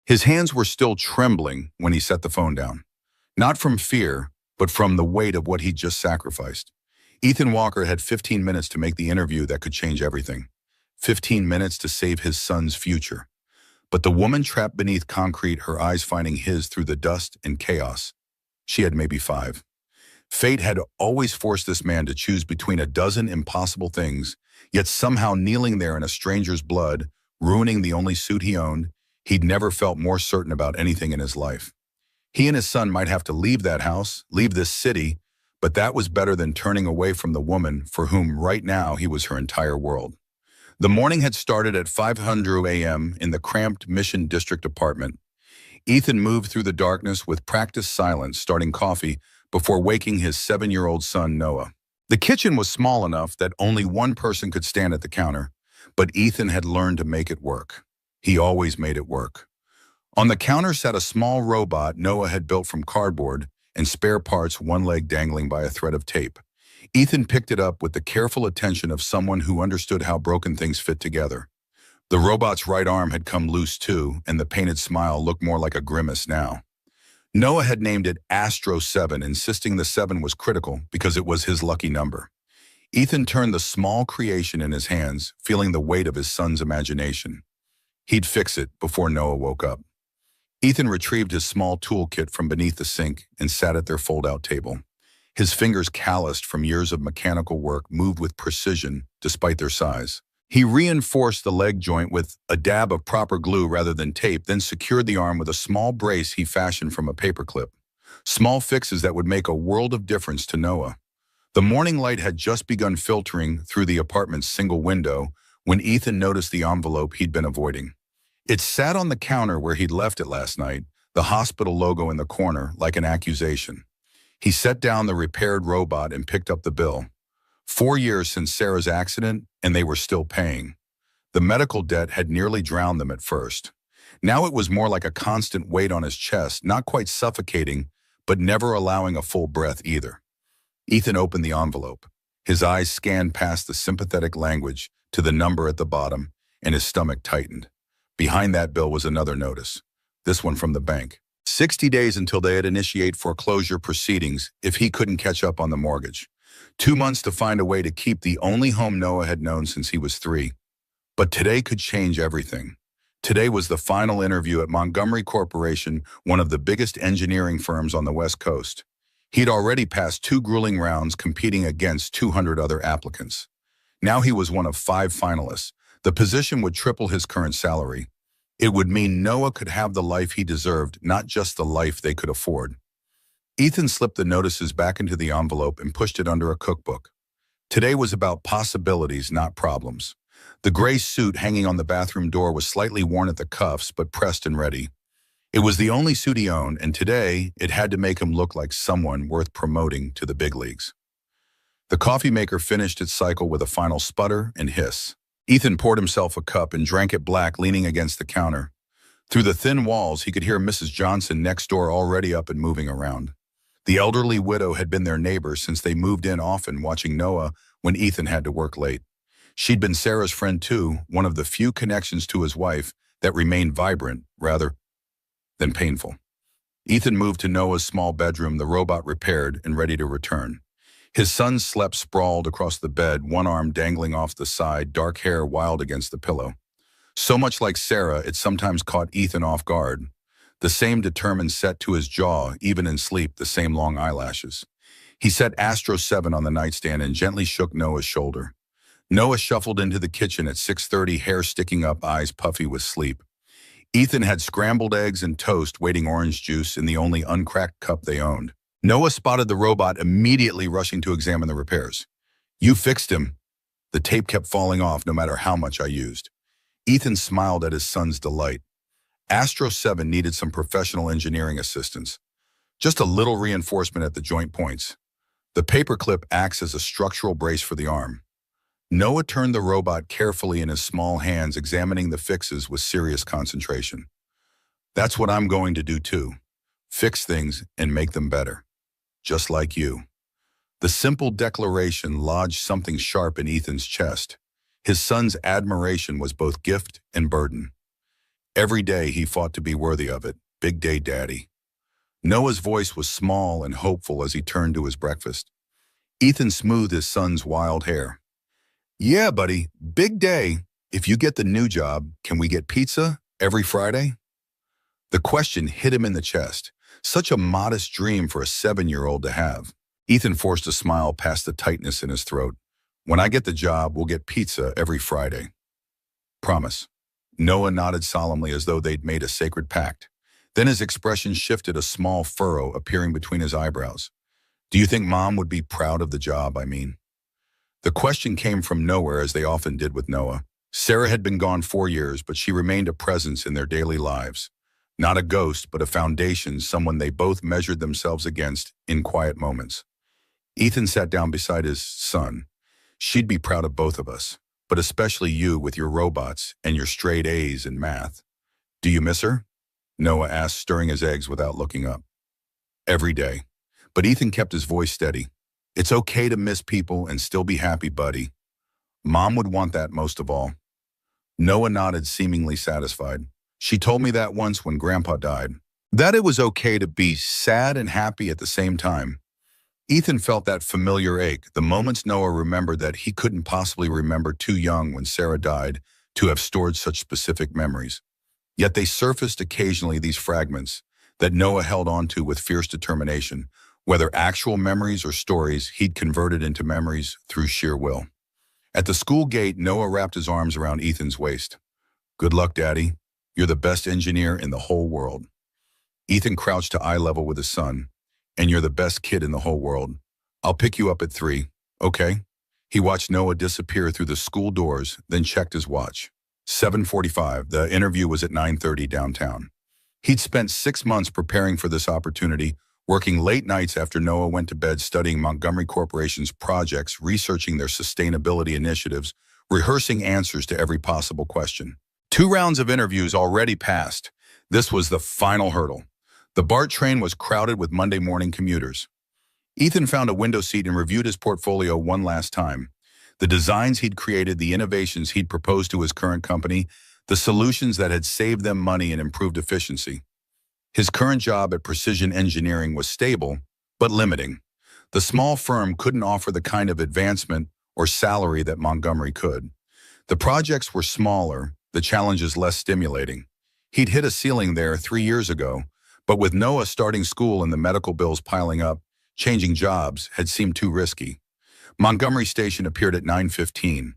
His hands were still trembling when he set the phone down. Not from fear, but from the weight of what he'd just sacrificed. Ethan Walker had 15 minutes to make the interview that could change everything. 15 minutes to save his son's future. But the woman trapped beneath concrete, her eyes finding his through the dust and chaos. She had maybe 5. Fate had always forced this man to choose between a dozen impossible things, yet somehow kneeling there in a stranger's blood, ruining the only suit he owned, he'd never felt more certain about anything in his life. He and his son might have to leave that house, leave this city, but that was better than turning away from the woman for whom right now he was her entire world. The morning had started at 5:00 a.m. in the cramped Mission District apartment. Ethan moved through the darkness with practiced silence, starting coffee before waking his 7-year-old son, Noah. The kitchen was small enough that only one person could stand at the counter, but Ethan had learned to make it work. He always made it work. On the counter sat a small robot Noah had built from cardboard and spare parts, one leg dangling by a thread of tape. Ethan picked it up with the careful attention of someone who understood how broken things fit together. The robot's right arm had come loose too, and the painted smile looked more like a grimace now. Noah had named it Astro 7, insisting the 7 was critical because it was his lucky number. Ethan turned the small creation in his hands, feeling the weight of his son's imagination. He'd fix it before Noah woke up. Ethan retrieved his small toolkit from beneath the sink and sat at their fold-out table. His fingers, calloused from years of mechanical work, moved with precision despite their size. He reinforced the leg joint with a dab of proper glue rather than tape, then secured the arm with a small brace he fashioned from a paperclip. Small fixes that would make a world of difference to Noah. The morning light had just begun filtering through the apartment's single window when Ethan noticed the envelope he'd been avoiding. It sat on the counter where he'd left it last night, the hospital logo in the corner, like an accusation. He set down the repaired robot and picked up the bill. 4 years since Sarah's accident, and they were still paying. The medical debt had nearly drowned them at first. Now it was more like a constant weight on his chest, not quite suffocating, but never allowing a full breath either. Ethan opened the envelope. His eyes scanned past the sympathetic language to the number at the bottom, and his stomach tightened. Behind that bill was another notice, this one from the bank. 60 days until they'd initiate foreclosure proceedings if he couldn't catch up on the mortgage. 2 months to find a way to keep the only home Noah had known since he was 3. But today could change everything. Today was the final interview at Montgomery Corporation, one of the biggest engineering firms on the West Coast. He'd already passed 2 grueling rounds competing against 200 other applicants. Now he was one of 5 finalists. The position would triple his current salary. It would mean Noah could have the life he deserved, not just the life they could afford. Ethan slipped the notices back into the envelope and pushed it under a cookbook. Today was about possibilities, not problems. The gray suit hanging on the bathroom door was slightly worn at the cuffs, but pressed and ready. It was the only suit he owned, and today it had to make him look like someone worth promoting to the big leagues. The coffee maker finished its cycle with a final sputter and hiss. Ethan poured himself a cup and drank it black, leaning against the counter. Through the thin walls, he could hear Mrs. Johnson next door already up and moving around. The elderly widow had been their neighbor since they moved in often, watching Noah when Ethan had to work late. She'd been Sarah's friend too, one of the few connections to his wife that remained vibrant, rather than painful. Ethan moved to Noah's small bedroom, the robot repaired and ready to return. His son slept sprawled across the bed, one arm dangling off the side, dark hair wild against the pillow. So much like Sarah, it sometimes caught Ethan off guard. The same determined set to his jaw, even in sleep, the same long eyelashes. He set Astro 7 on the nightstand and gently shook Noah's shoulder. Noah shuffled into the kitchen at 6:30, hair sticking up, eyes puffy with sleep. Ethan had scrambled eggs and toast waiting orange juice in the only uncracked cup they owned. Noah spotted the robot, immediately rushing to examine the repairs. "You fixed him." The tape kept falling off no matter how much I used. Ethan smiled at his son's delight. Astro 7 needed some professional engineering assistance. Just a little reinforcement at the joint points. The paperclip acts as a structural brace for the arm. Noah turned the robot carefully in his small hands, examining the fixes with serious concentration. "That's what I'm going to do too. Fix things and make them better. Just like you." The simple declaration lodged something sharp in Ethan's chest. His son's admiration was both gift and burden. Every day he fought to be worthy of it. Big day, Daddy. Noah's voice was small and hopeful as he turned to his breakfast. Ethan smoothed his son's wild hair. Yeah, buddy, big day. If you get the new job, can we get pizza every Friday? The question hit him in the chest. Such a modest dream for a 7-year-old to have. Ethan forced a smile past the tightness in his throat. When I get the job, we'll get pizza every Friday. Promise. Noah nodded solemnly as though they'd made a sacred pact. Then his expression shifted, a small furrow appearing between his eyebrows. Do you think Mom would be proud of the job, I mean? The question came from nowhere, as they often did with Noah. Sarah had been gone 4 years, but she remained a presence in their daily lives. Not a ghost, but a foundation, someone they both measured themselves against in quiet moments. Ethan sat down beside his son. She'd be proud of both of us, but especially you with your robots and your straight A's in math. Do you miss her? Noah asked, stirring his eggs without looking up. Every day. But Ethan kept his voice steady. It's okay to miss people and still be happy, buddy. Mom would want that most of all. Noah nodded, seemingly satisfied. She told me that once when Grandpa died. That it was okay to be sad and happy at the same time. Ethan felt that familiar ache, the moments Noah remembered that he couldn't possibly remember, too young when Sarah died to have stored such specific memories. Yet they surfaced occasionally, these fragments that Noah held on to with fierce determination, whether actual memories or stories he'd converted into memories through sheer will. At the school gate, Noah wrapped his arms around Ethan's waist. Good luck, Daddy. You're the best engineer in the whole world. Ethan crouched to eye level with his son. And you're the best kid in the whole world. I'll pick you up at 3, okay? He watched Noah disappear through the school doors, then checked his watch. 7:45, the interview was at 9:30 downtown. He'd spent 6 months preparing for this opportunity, working late nights after Noah went to bed, studying Montgomery Corporation's projects, researching their sustainability initiatives, rehearsing answers to every possible question. 2 rounds of interviews already passed. This was the final hurdle. The BART train was crowded with Monday morning commuters. Ethan found a window seat and reviewed his portfolio one last time. The designs he'd created, the innovations he'd proposed to his current company, the solutions that had saved them money and improved efficiency. His current job at Precision Engineering was stable, but limiting. The small firm couldn't offer the kind of advancement or salary that Montgomery could. The projects were smaller, the challenges less stimulating. He'd hit a ceiling there 3 years ago, but with Noah starting school and the medical bills piling up, changing jobs had seemed too risky. Montgomery Station appeared at 9:15.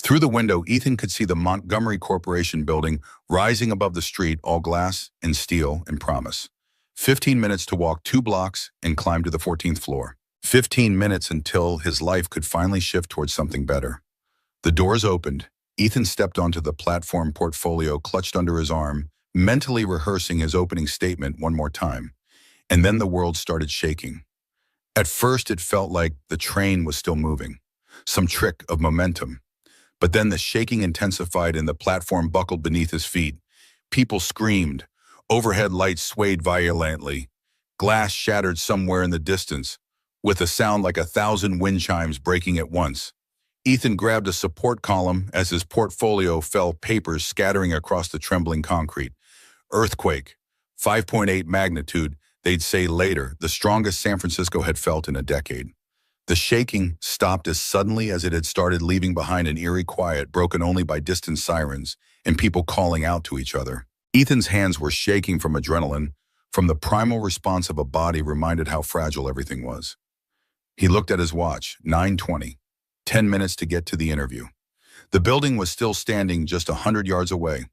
Through the window, Ethan could see the Montgomery Corporation building rising above the street, all glass and steel and promise. 15 minutes to walk 2 blocks and climb to the 14th floor. 15 minutes until his life could finally shift towards something better. The doors opened. Ethan stepped onto the platform, portfolio clutched under his arm, mentally rehearsing his opening statement one more time. And then the world started shaking. At first, it felt like the train was still moving, some trick of momentum. But then the shaking intensified and the platform buckled beneath his feet. People screamed. Overhead lights swayed violently. Glass shattered somewhere in the distance, with a sound like 1,000 wind chimes breaking at once. Ethan grabbed a support column as his portfolio fell, papers scattering across the trembling concrete. Earthquake, 5.8 magnitude, they'd say later, the strongest San Francisco had felt in a decade. The shaking stopped as suddenly as it had started, leaving behind an eerie quiet broken only by distant sirens and people calling out to each other. Ethan's hands were shaking from adrenaline, from the primal response of a body reminded how fragile everything was. He looked at his watch, 9:20, 10 minutes to get to the interview. The building was still standing just 100 yards away.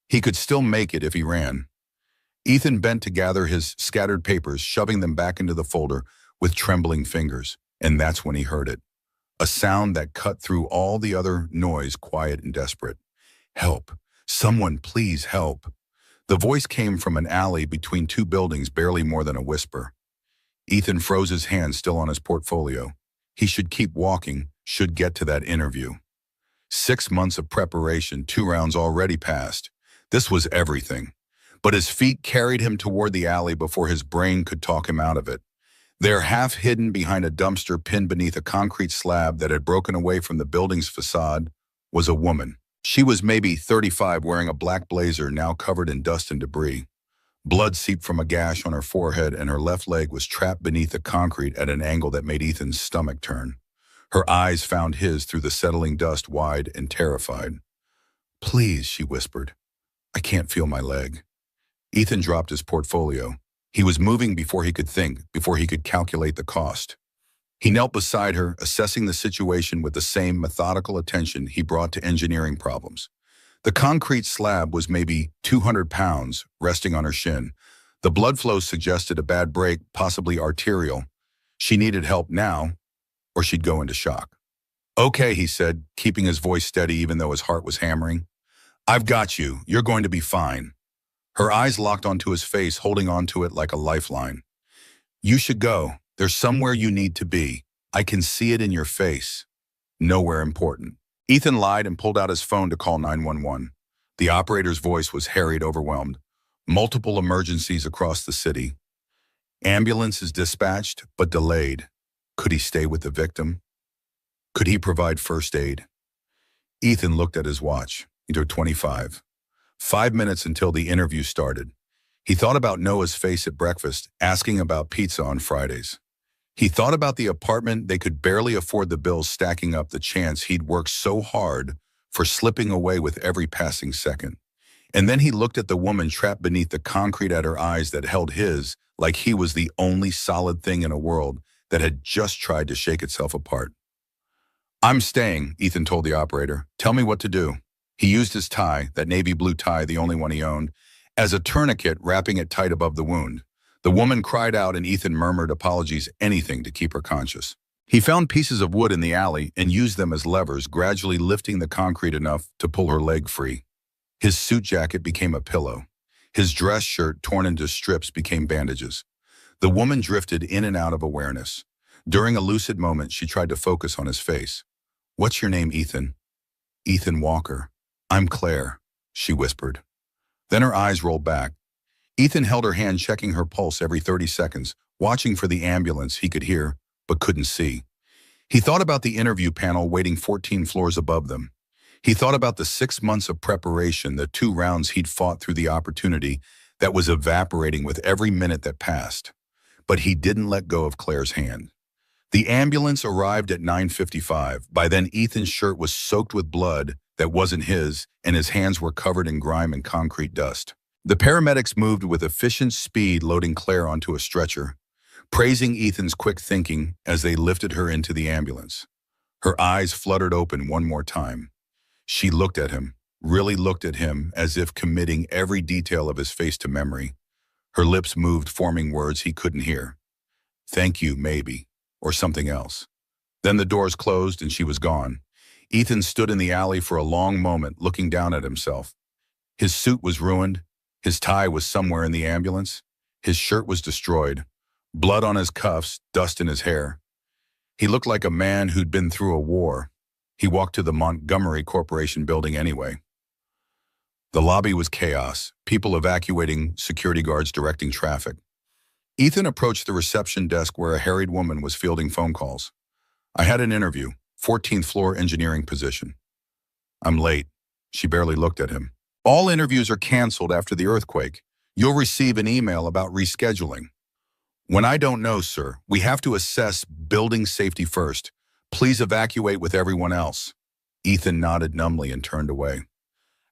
He could still make it if he ran. Ethan bent to gather his scattered papers, shoving them back into the folder with trembling fingers. And that's when he heard it. A sound that cut through all the other noise, quiet and desperate. Help. Someone please help. The voice came from an alley between 2 buildings, barely more than a whisper. Ethan froze, his hand still on his portfolio. He should keep walking, should get to that interview. 6 months of preparation, 2 rounds already passed. This was everything. But his feet carried him toward the alley before his brain could talk him out of it. There, half hidden behind a dumpster pinned beneath a concrete slab that had broken away from the building's facade, was a woman. She was maybe 35, wearing a black blazer now covered in dust and debris. Blood seeped from a gash on her forehead, and her left leg was trapped beneath the concrete at an angle that made Ethan's stomach turn. Her eyes found his through the settling dust, wide and terrified. "Please," she whispered. "I can't feel my leg." Ethan dropped his portfolio. He was moving before he could think, before he could calculate the cost. He knelt beside her, assessing the situation with the same methodical attention he brought to engineering problems. The concrete slab was maybe 200 pounds, resting on her shin. The blood flow suggested a bad break, possibly arterial. She needed help now, or she'd go into shock. "Okay," he said, keeping his voice steady even though his heart was hammering. "I've got you. You're going to be fine." Her eyes locked onto his face, holding onto it like a lifeline. "You should go. There's somewhere you need to be. I can see it in your face." "Nowhere important." Ethan lied and pulled out his phone to call 911. The operator's voice was harried, overwhelmed. Multiple emergencies across the city. Ambulances dispatched, but delayed. Could he stay with the victim? Could he provide first aid? Ethan looked at his watch. He turned 25. 5 minutes until the interview started. He thought about Noah's face at breakfast, asking about pizza on Fridays. He thought about the apartment they could barely afford, the bills stacking up, the chance he'd worked so hard for slipping away with every passing second. And then he looked at the woman trapped beneath the concrete, at her eyes that held his, like he was the only solid thing in a world that had just tried to shake itself apart. "I'm staying," Ethan told the operator. "Tell me what to do." He used his tie, that navy blue tie, the only one he owned, as a tourniquet, wrapping it tight above the wound. The woman cried out, and Ethan murmured apologies, anything to keep her conscious. He found pieces of wood in the alley and used them as levers, gradually lifting the concrete enough to pull her leg free. His suit jacket became a pillow. His dress shirt, torn into strips, became bandages. The woman drifted in and out of awareness. During a lucid moment, she tried to focus on his face. "What's your name, Ethan?" "Ethan Walker." "I'm Claire," she whispered. Then her eyes rolled back. Ethan held her hand, checking her pulse every 30 seconds, watching for the ambulance he could hear but couldn't see. He thought about the interview panel waiting 14 floors above them. He thought about the 6 months of preparation, the 2 rounds he'd fought through, the opportunity that was evaporating with every minute that passed. But he didn't let go of Claire's hand. The ambulance arrived at 9:55. By then, Ethan's shirt was soaked with blood that wasn't his, and his hands were covered in grime and concrete dust. The paramedics moved with efficient speed, loading Claire onto a stretcher, praising Ethan's quick thinking as they lifted her into the ambulance. Her eyes fluttered open one more time. She looked at him, really looked at him, as if committing every detail of his face to memory. Her lips moved, forming words he couldn't hear. "Thank you, maybe," or something else. Then the doors closed and she was gone. Ethan stood in the alley for a long moment, looking down at himself. His suit was ruined. His tie was somewhere in the ambulance. His shirt was destroyed. Blood on his cuffs, dust in his hair. He looked like a man who'd been through a war. He walked to the Montgomery Corporation building anyway. The lobby was chaos, people evacuating, security guards directing traffic. Ethan approached the reception desk where a harried woman was fielding phone calls. "I had an interview, 14th floor engineering position." "I'm late." She barely looked at him. "All interviews are canceled after the earthquake. You'll receive an email about rescheduling." "When I don't know, sir. We have to assess building safety first. Please evacuate with everyone else." Ethan nodded numbly and turned away.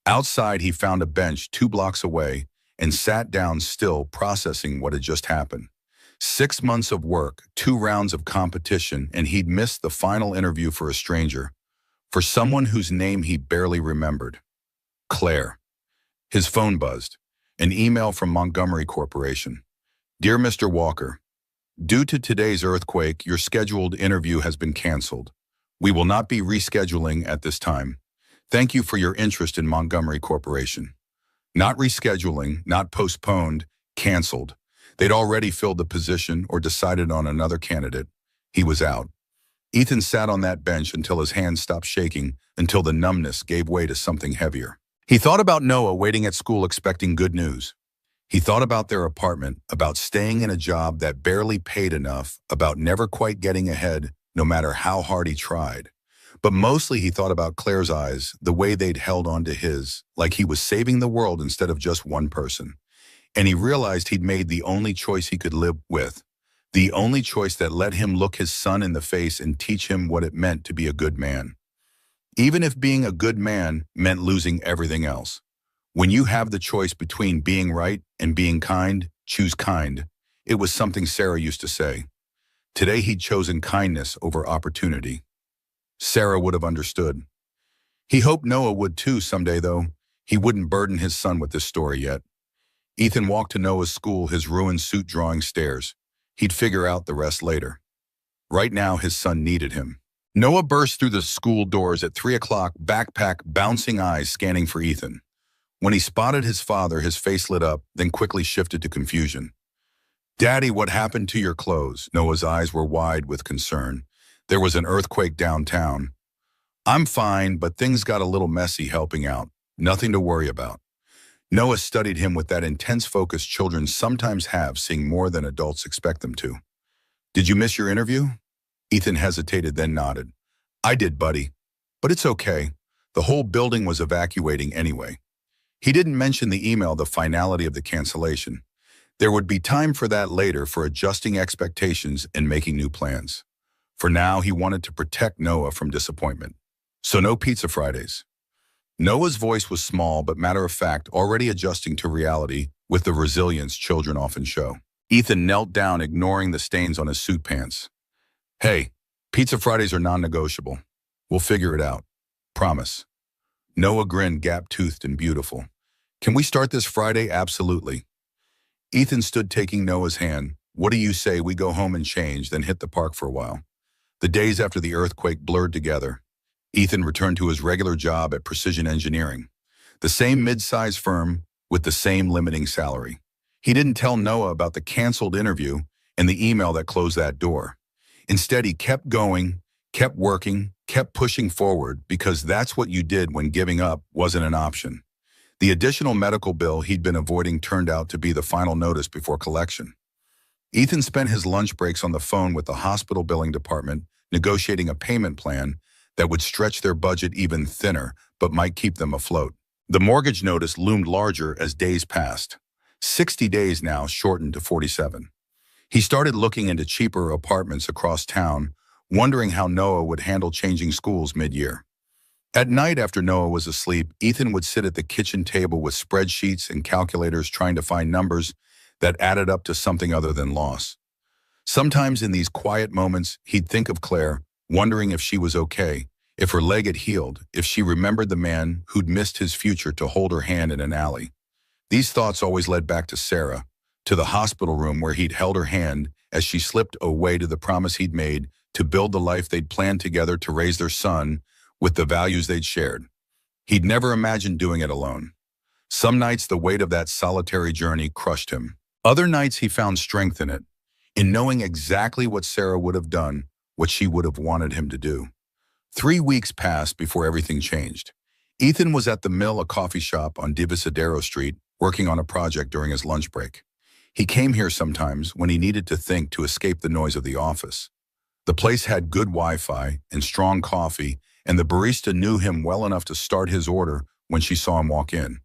Outside, he found a bench 2 blocks away and sat down, still processing what had just happened. 6 months of work, 2 rounds of competition, and he'd missed the final interview for a stranger, for someone whose name he barely remembered. Claire. His phone buzzed. An email from Montgomery Corporation. "Dear Mr. Walker, due to today's earthquake, your scheduled interview has been canceled. We will not be rescheduling at this time. Thank you for your interest in Montgomery Corporation." Not rescheduling, not postponed, canceled. They'd already filled the position or decided on another candidate. He was out. Ethan sat on that bench until his hands stopped shaking, until the numbness gave way to something heavier. He thought about Noah waiting at school, expecting good news. He thought about their apartment, about staying in a job that barely paid enough, about never quite getting ahead, no matter how hard he tried. But mostly he thought about Claire's eyes, the way they'd held onto his, like he was saving the world instead of just one person. And he realized he'd made the only choice he could live with, the only choice that let him look his son in the face and teach him what it meant to be a good man. Even if being a good man meant losing everything else. When you have the choice between being right and being kind, choose kind. It was something Sarah used to say. Today he'd chosen kindness over opportunity. Sarah would have understood. He hoped Noah would too someday, though. He wouldn't burden his son with this story yet. Ethan walked to Noah's school, his ruined suit drawing stairs. He'd figure out the rest later. Right now, his son needed him. Noah burst through the school doors at 3 o'clock, backpack, bouncing eyes scanning for Ethan. When he spotted his father, his face lit up, then quickly shifted to confusion. "Daddy, what happened to your clothes?" Noah's eyes were wide with concern. "There was an earthquake downtown." "I'm fine, but things got a little messy helping out. Nothing to worry about." Noah studied him with that intense focus children sometimes have, seeing more than adults expect them to. "Did you miss your interview?" Ethan hesitated, then nodded. "I did, buddy. But it's okay. The whole building was evacuating anyway." He didn't mention the email, the finality of the cancellation. There would be time for that later, for adjusting expectations and making new plans. For now, he wanted to protect Noah from disappointment. "So no pizza Fridays." Noah's voice was small but matter-of-fact, already adjusting to reality with the resilience children often show. Ethan knelt down, ignoring the stains on his suit pants. "Hey, pizza Fridays are non-negotiable. We'll figure it out. Promise." Noah grinned, gap-toothed and beautiful. "Can we start this Friday?" "Absolutely." Ethan stood, taking Noah's hand. "What do you say we go home and change, then hit the park for a while?" The days after the earthquake blurred together. Ethan returned to his regular job at Precision Engineering, the same mid-sized firm with the same limiting salary. He didn't tell Noah about the canceled interview and the email that closed that door. Instead, he kept going, kept working, kept pushing forward, because that's what you did when giving up wasn't an option. The additional medical bill he'd been avoiding turned out to be the final notice before collection. Ethan spent his lunch breaks on the phone with the hospital billing department, negotiating a payment plan that would stretch their budget even thinner, but might keep them afloat. The mortgage notice loomed larger as days passed. 60 days now shortened to 47. He started looking into cheaper apartments across town, wondering how Noah would handle changing schools mid-year. At night, after Noah was asleep, Ethan would sit at the kitchen table with spreadsheets and calculators, trying to find numbers that added up to something other than loss. Sometimes in these quiet moments, he'd think of Claire, wondering if she was okay, if her leg had healed, if she remembered the man who'd missed his future to hold her hand in an alley. These thoughts always led back to Sarah, to the hospital room where he'd held her hand as she slipped away, to the promise he'd made to build the life they'd planned together, to raise their son with the values they'd shared. He'd never imagined doing it alone. Some nights the weight of that solitary journey crushed him. Other nights he found strength in it, in knowing exactly what Sarah would have done, what she would have wanted him to do. 3 weeks passed before everything changed. Ethan was at the Mill, a coffee shop on Divisadero Street, working on a project during his lunch break. He came here sometimes when he needed to think, to escape the noise of the office. The place had good Wi-Fi and strong coffee, and the barista knew him well enough to start his order when she saw him walk in.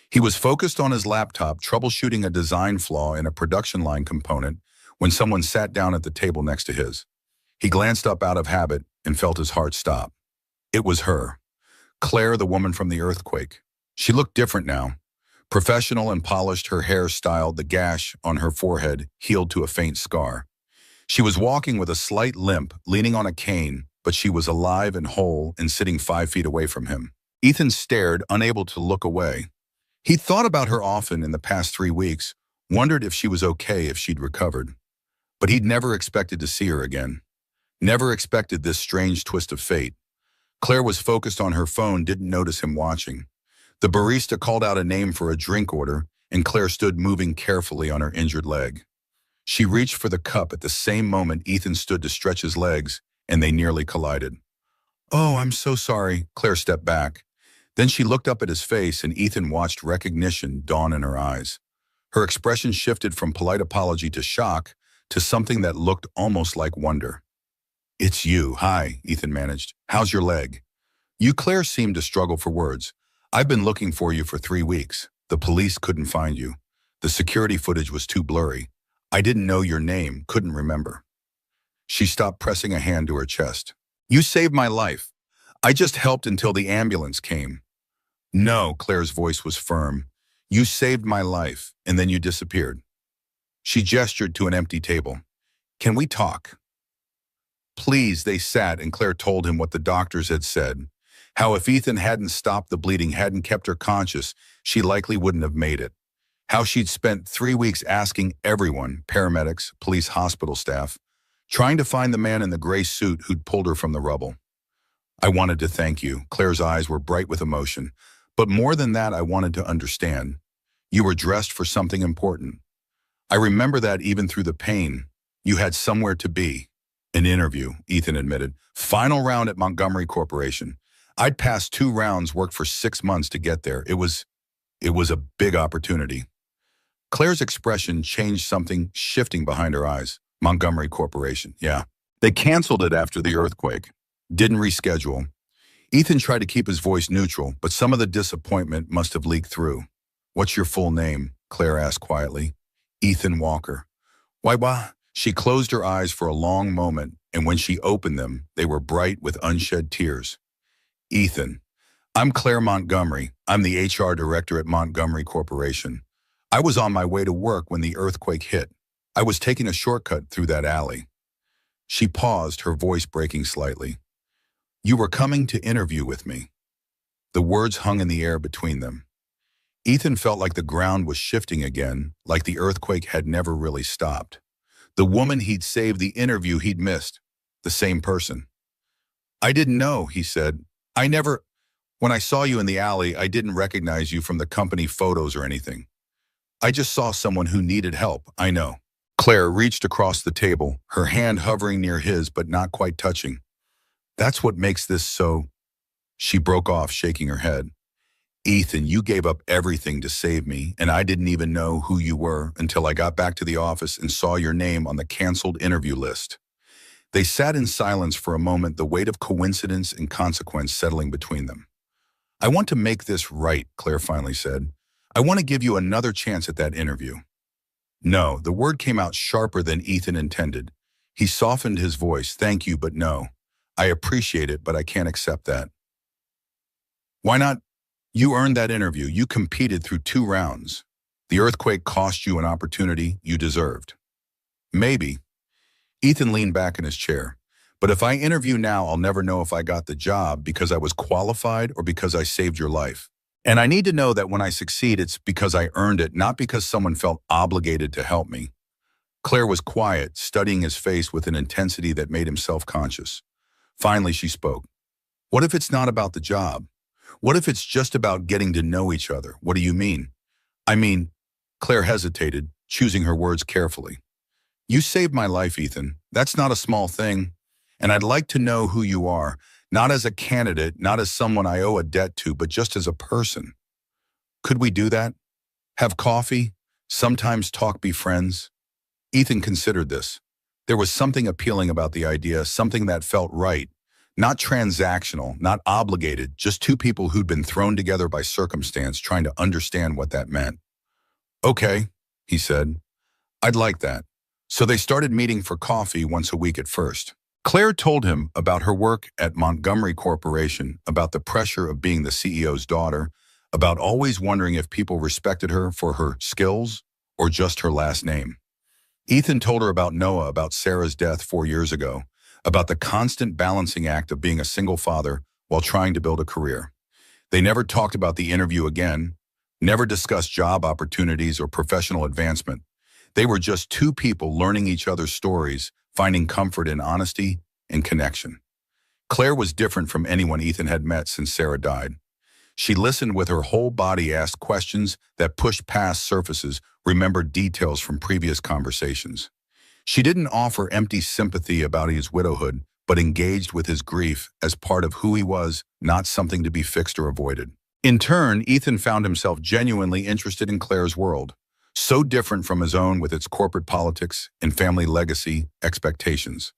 He was focused on his laptop, troubleshooting a design flaw in a production line component, when someone sat down at the table next to his. He glanced up out of habit and felt his heart stop. It was her. Claire, the woman from the earthquake. She looked different now. Professional and polished, her hair styled, the gash on her forehead healed to a faint scar. She was walking with a slight limp, leaning on a cane, but she was alive and whole and sitting 5 feet away from him. Ethan stared, unable to look away. He'd thought about her often in the past 3 weeks, wondered if she was okay, if she'd recovered. But he'd never expected to see her again. Never expected this strange twist of fate. Claire was focused on her phone, didn't notice him watching. The barista called out a name for a drink order, and Claire stood, moving carefully on her injured leg. She reached for the cup. At the same moment, Ethan stood to stretch his legs, and they nearly collided. "Oh, I'm so sorry." Claire stepped back. Then she looked up at his face, and Ethan watched recognition dawn in her eyes. Her expression shifted from polite apology to shock, to something that looked almost like wonder. It's you. Hi, Ethan managed. How's your leg? Claire seemed to struggle for words. I've been looking for you for 3 weeks. The police couldn't find you. The security footage was too blurry. I didn't know your name, couldn't remember. She stopped, pressing a hand to her chest. You saved my life. I just helped until the ambulance came. No, Claire's voice was firm. You saved my life, and then you disappeared. She gestured to an empty table. Can we talk? Please, they sat, and Claire told him what the doctors had said. How if Ethan hadn't stopped the bleeding, hadn't kept her conscious, she likely wouldn't have made it. How she'd spent 3 weeks asking everyone, paramedics, police, hospital staff, trying to find the man in the gray suit who'd pulled her from the rubble. I wanted to thank you. Claire's eyes were bright with emotion. But more than that, I wanted to understand. You were dressed for something important. I remember that even through the pain. You had somewhere to be. An interview, Ethan admitted. Final round at Montgomery Corporation. I'd passed 2 rounds, worked for 6 months to get there. It was a big opportunity. Claire's expression changed, something shifting behind her eyes. Montgomery Corporation, yeah. They canceled it after the earthquake. Didn't reschedule. Ethan tried to keep his voice neutral, but some of the disappointment must have leaked through. What's your full name? Claire asked quietly. Ethan Walker. Why? She closed her eyes for a long moment, and when she opened them, they were bright with unshed tears. Ethan. I'm Claire Montgomery. I'm the HR director at Montgomery Corporation. I was on my way to work when the earthquake hit. I was taking a shortcut through that alley. She paused, her voice breaking slightly. You were coming to interview with me. The words hung in the air between them. Ethan felt like the ground was shifting again, like the earthquake had never really stopped. The woman he'd saved, the interview he'd missed, the same person. I didn't know, he said. When I saw you in the alley, I didn't recognize you from the company photos or anything. I just saw someone who needed help, I know. Claire reached across the table, her hand hovering near his but not quite touching. That's what makes this so... She broke off, shaking her head. Ethan, you gave up everything to save me, and I didn't even know who you were until I got back to the office and saw your name on the canceled interview list. They sat in silence for a moment, the weight of coincidence and consequence settling between them. I want to make this right, Claire finally said. I want to give you another chance at that interview. No, the word came out sharper than Ethan intended. He softened his voice. Thank you, but no. I appreciate it, but I can't accept that. Why not? You earned that interview. You competed through 2 rounds. The earthquake cost you an opportunity you deserved. Maybe. Ethan leaned back in his chair. But if I interview now, I'll never know if I got the job because I was qualified or because I saved your life. And I need to know that when I succeed, it's because I earned it, not because someone felt obligated to help me. Claire was quiet, studying his face with an intensity that made him self-conscious. Finally, she spoke. What if it's not about the job? What if it's just about getting to know each other? What do you mean? I mean, Claire hesitated, choosing her words carefully. You saved my life, Ethan. That's not a small thing. And I'd like to know who you are, not as a candidate, not as someone I owe a debt to, but just as a person. Could we do that? Have coffee? Sometimes talk, be friends? Ethan considered this. There was something appealing about the idea, something that felt right. Not transactional, not obligated, just 2 people who'd been thrown together by circumstance trying to understand what that meant. Okay, he said. I'd like that. So they started meeting for coffee once a week at first. Claire told him about her work at Montgomery Corporation, about the pressure of being the CEO's daughter, about always wondering if people respected her for her skills or just her last name. Ethan told her about Noah, about Sarah's death 4 years ago, about the constant balancing act of being a single father while trying to build a career. They never talked about the interview again, never discussed job opportunities or professional advancement. They were just 2 people learning each other's stories, finding comfort in honesty and connection. Claire was different from anyone Ethan had met since Sarah died. She listened with her whole body, asked questions that pushed past surfaces, remembered details from previous conversations. She didn't offer empty sympathy about his widowhood, but engaged with his grief as part of who he was, not something to be fixed or avoided. In turn, Ethan found himself genuinely interested in Claire's world, so different from his own with its corporate politics and family legacy expectations.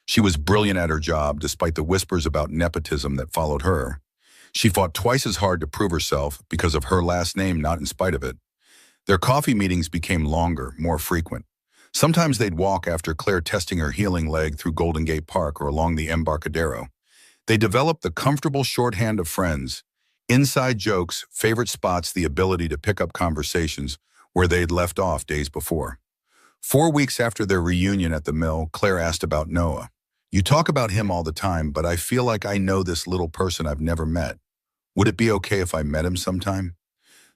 She was brilliant at her job despite the whispers about nepotism that followed her. She fought twice as hard to prove herself because of her last name, not in spite of it. Their coffee meetings became longer, more frequent. Sometimes they'd walk after Claire testing her healing leg through Golden Gate Park or along the Embarcadero. They developed the comfortable shorthand of friends, inside jokes, favorite spots, the ability to pick up conversations where they'd left off days before. 4 weeks after their reunion at the mill, Claire asked about Noah. You talk about him all the time, but I feel like I know this little person I've never met. Would it be okay if I met him sometime?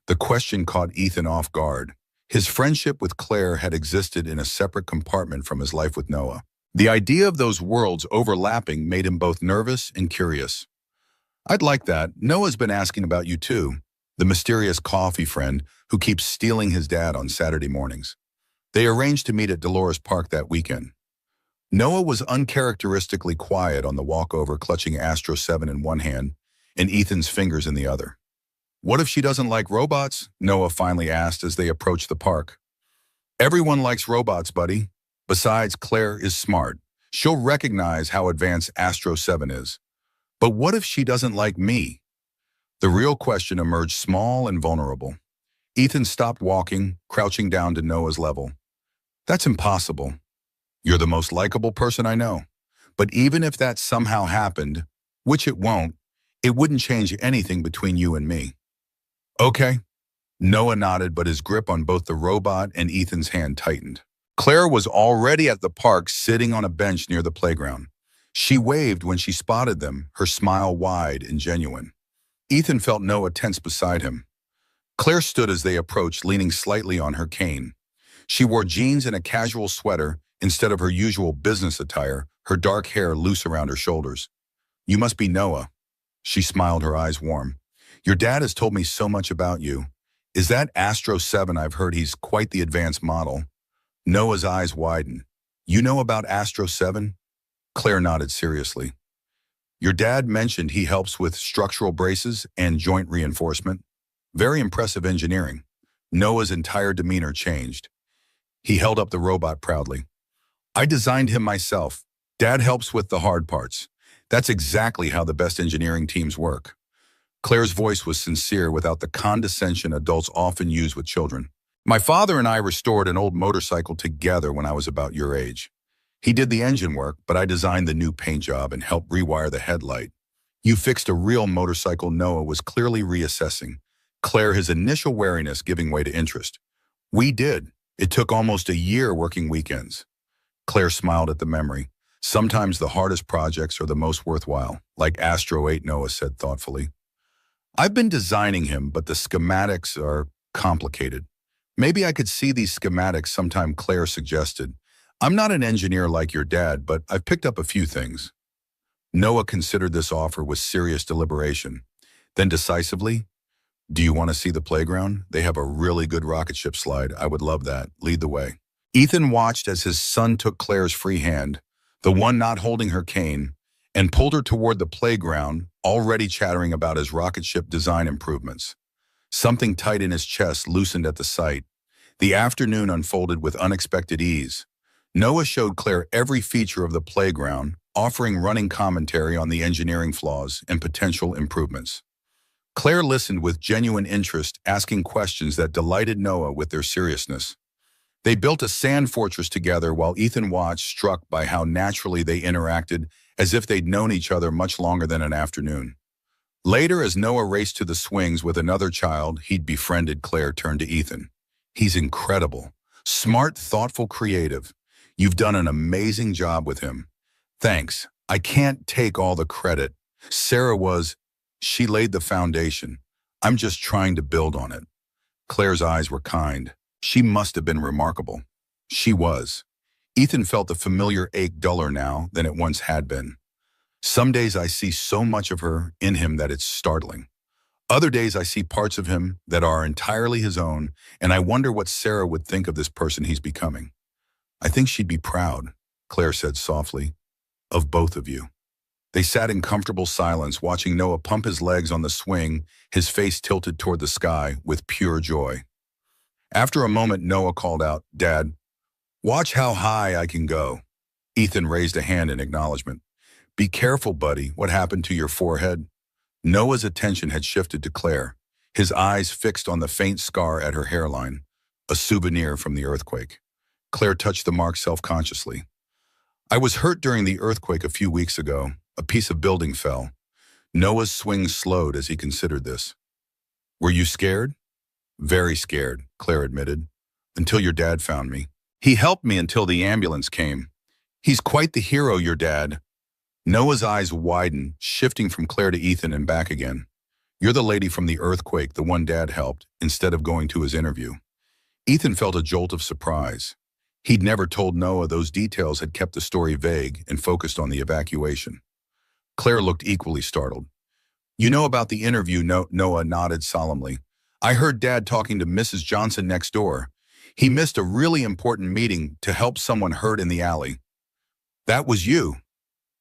The question caught Ethan off guard. His friendship with Claire had existed in a separate compartment from his life with Noah. The idea of those worlds overlapping made him both nervous and curious. I'd like that. Noah's been asking about you too, the mysterious coffee friend who keeps stealing his dad on Saturday mornings. They arranged to meet at Dolores Park that weekend. Noah was uncharacteristically quiet on the walkover, clutching Astro 7 in one hand and Ethan's fingers in the other. What if she doesn't like robots? Noah finally asked as they approached the park. Everyone likes robots, buddy. Besides, Claire is smart. She'll recognize how advanced Astro 7 is. But what if she doesn't like me? The real question emerged small and vulnerable. Ethan stopped walking, crouching down to Noah's level. That's impossible. You're the most likable person I know. But even if that somehow happened, which it won't, it wouldn't change anything between you and me. Okay. Noah nodded, but his grip on both the robot and Ethan's hand tightened. Claire was already at the park, sitting on a bench near the playground. She waved when she spotted them, her smile wide and genuine. Ethan felt Noah tense beside him. Claire stood as they approached, leaning slightly on her cane. She wore jeans and a casual sweater instead of her usual business attire, her dark hair loose around her shoulders. You must be Noah. She smiled, her eyes warm. Your dad has told me so much about you. Is that Astro 7? I've heard he's quite the advanced model. Noah's eyes widened. You know about Astro 7? Claire nodded seriously. Your dad mentioned he helps with structural braces and joint reinforcement. Very impressive engineering. Noah's entire demeanor changed. He held up the robot proudly. I designed him myself. Dad helps with the hard parts. That's exactly how the best engineering teams work. Claire's voice was sincere without the condescension adults often use with children. My father and I restored an old motorcycle together when I was about your age. He did the engine work, but I designed the new paint job and helped rewire the headlight. You fixed a real motorcycle. Noah was clearly reassessing. Claire, his initial wariness giving way to interest. We did. It took almost a year working weekends. Claire smiled at the memory. Sometimes the hardest projects are the most worthwhile, like Astro 8, Noah said thoughtfully. I've been designing him, but the schematics are complicated. Maybe I could see these schematics sometime, Claire suggested. I'm not an engineer like your dad, but I've picked up a few things. Noah considered this offer with serious deliberation. Then decisively, do you want to see the playground? They have a really good rocket ship slide. I would love that. Lead the way. Ethan watched as his son took Claire's free hand, the one not holding her cane, and pulled her toward the playground, already chattering about his rocket ship design improvements. Something tight in his chest loosened at the sight. The afternoon unfolded with unexpected ease. Noah showed Claire every feature of the playground, offering running commentary on the engineering flaws and potential improvements. Claire listened with genuine interest, asking questions that delighted Noah with their seriousness. They built a sand fortress together while Ethan watched, struck by how naturally they interacted, as if they'd known each other much longer than an afternoon. Later, as Noah raced to the swings with another child he'd befriended, Claire turned to Ethan. He's incredible. Smart, thoughtful, creative. You've done an amazing job with him. Thanks. I can't take all the credit. She laid the foundation. I'm just trying to build on it. Claire's eyes were kind. She must have been remarkable. She was. Ethan felt the familiar ache duller now than it once had been. Some days I see so much of her in him that it's startling. Other days I see parts of him that are entirely his own, and I wonder what Sarah would think of this person he's becoming. I think she'd be proud, Claire said softly, of both of you. They sat in comfortable silence, watching Noah pump his legs on the swing, his face tilted toward the sky with pure joy. After a moment, Noah called out, Dad, watch how high I can go. Ethan raised a hand in acknowledgement. Be careful, buddy. What happened to your forehead? Noah's attention had shifted to Claire, his eyes fixed on the faint scar at her hairline, a souvenir from the earthquake. Claire touched the mark self-consciously. I was hurt during the earthquake a few weeks ago. A piece of building fell. Noah's swing slowed as he considered this. Were you scared? Very scared, Claire admitted, until your dad found me. He helped me until the ambulance came. He's quite the hero, your dad. Noah's eyes widened, shifting from Claire to Ethan and back again. You're the lady from the earthquake, the one Dad helped, instead of going to his interview. Ethan felt a jolt of surprise. He'd never told Noah those details had kept the story vague and focused on the evacuation. Claire looked equally startled. You know about the interview, Noah nodded solemnly. I heard Dad talking to Mrs. Johnson next door. He missed a really important meeting to help someone hurt in the alley. That was you.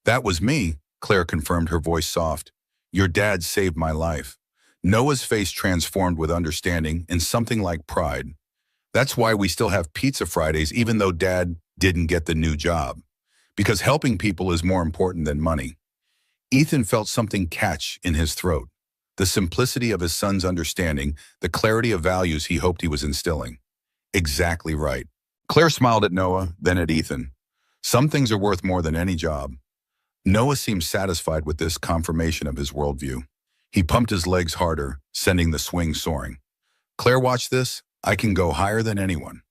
That was me, Claire confirmed, her voice soft. Your dad saved my life. Noah's face transformed with understanding and something like pride. That's why we still have pizza Fridays even though Dad didn't get the new job. Because helping people is more important than money. Ethan felt something catch in his throat. The simplicity of his son's understanding, the clarity of values he hoped he was instilling. Exactly right. Claire smiled at Noah, then at Ethan. Some things are worth more than any job. Noah seemed satisfied with this confirmation of his worldview. He pumped his legs harder, sending the swing soaring. Claire, watch this. I can go higher than anyone.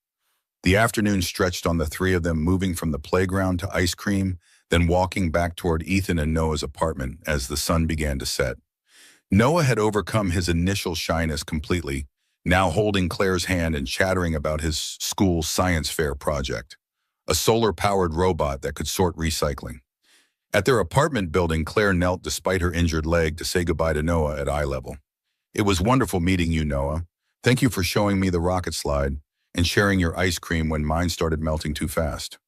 The afternoon stretched on the three of them, moving from the playground to ice cream, then walking back toward Ethan and Noah's apartment as the sun began to set. Noah had overcome his initial shyness completely, now holding Claire's hand and chattering about his school science fair project, a solar-powered robot that could sort recycling. At their apartment building, Claire knelt despite her injured leg to say goodbye to Noah at eye level. It was wonderful meeting you, Noah. Thank you for showing me the rocket slide and sharing your ice cream when mine started melting too fast.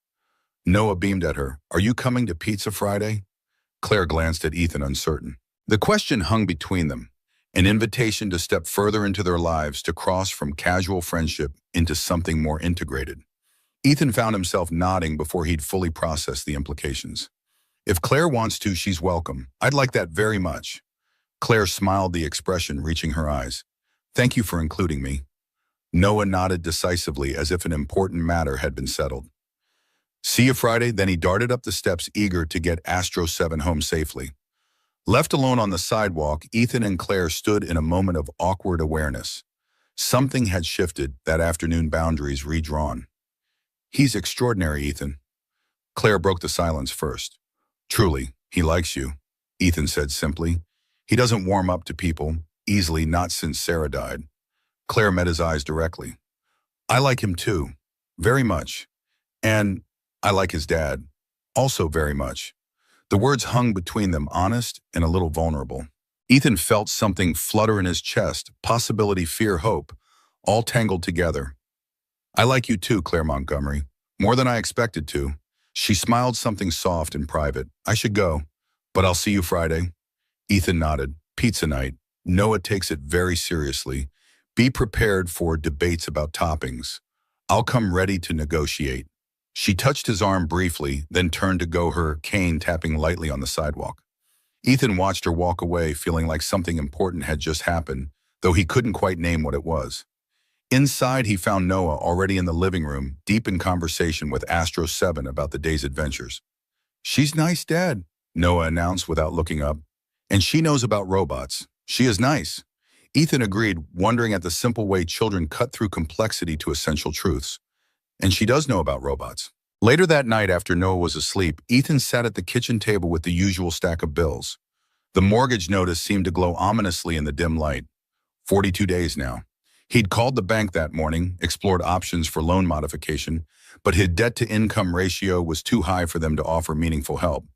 Noah beamed at her. Are you coming to Pizza Friday? Claire glanced at Ethan, uncertain. The question hung between them, an invitation to step further into their lives, to cross from casual friendship into something more integrated. Ethan found himself nodding before he'd fully processed the implications. If Claire wants to, she's welcome. I'd like that very much. Claire smiled, the expression reaching her eyes. Thank you for including me. Noah nodded decisively as if an important matter had been settled. See you Friday, then he darted up the steps, eager to get Astro 7 home safely. Left alone on the sidewalk, Ethan and Claire stood in a moment of awkward awareness. Something had shifted, that afternoon, boundaries redrawn. He's extraordinary, Ethan. Claire broke the silence first. Truly, he likes you, Ethan said simply. He doesn't warm up to people, easily, not since Sarah died. Claire met his eyes directly. I like him too, very much. And I like his dad, also very much. The words hung between them, honest and a little vulnerable. Ethan felt something flutter in his chest, possibility, fear, hope, all tangled together. I like you too, Claire Montgomery, more than I expected to. She smiled, something soft and private. I should go, but I'll see you Friday. Ethan nodded. Pizza night. Noah takes it very seriously. Be prepared for debates about toppings. I'll come ready to negotiate. She touched his arm briefly, then turned to go, her cane tapping lightly on the sidewalk. Ethan watched her walk away, feeling like something important had just happened, though he couldn't quite name what it was. Inside, he found Noah already in the living room, deep in conversation with Astro 7 about the day's adventures. She's nice, Dad, Noah announced without looking up. And she knows about robots. She is nice. Ethan agreed, wondering at the simple way children cut through complexity to essential truths. And she does know about robots. Later that night, after Noah was asleep, Ethan sat at the kitchen table with the usual stack of bills. The mortgage notice seemed to glow ominously in the dim light. 42 days now. He'd called the bank that morning, explored options for loan modification, but his debt-to-income ratio was too high for them to offer meaningful help.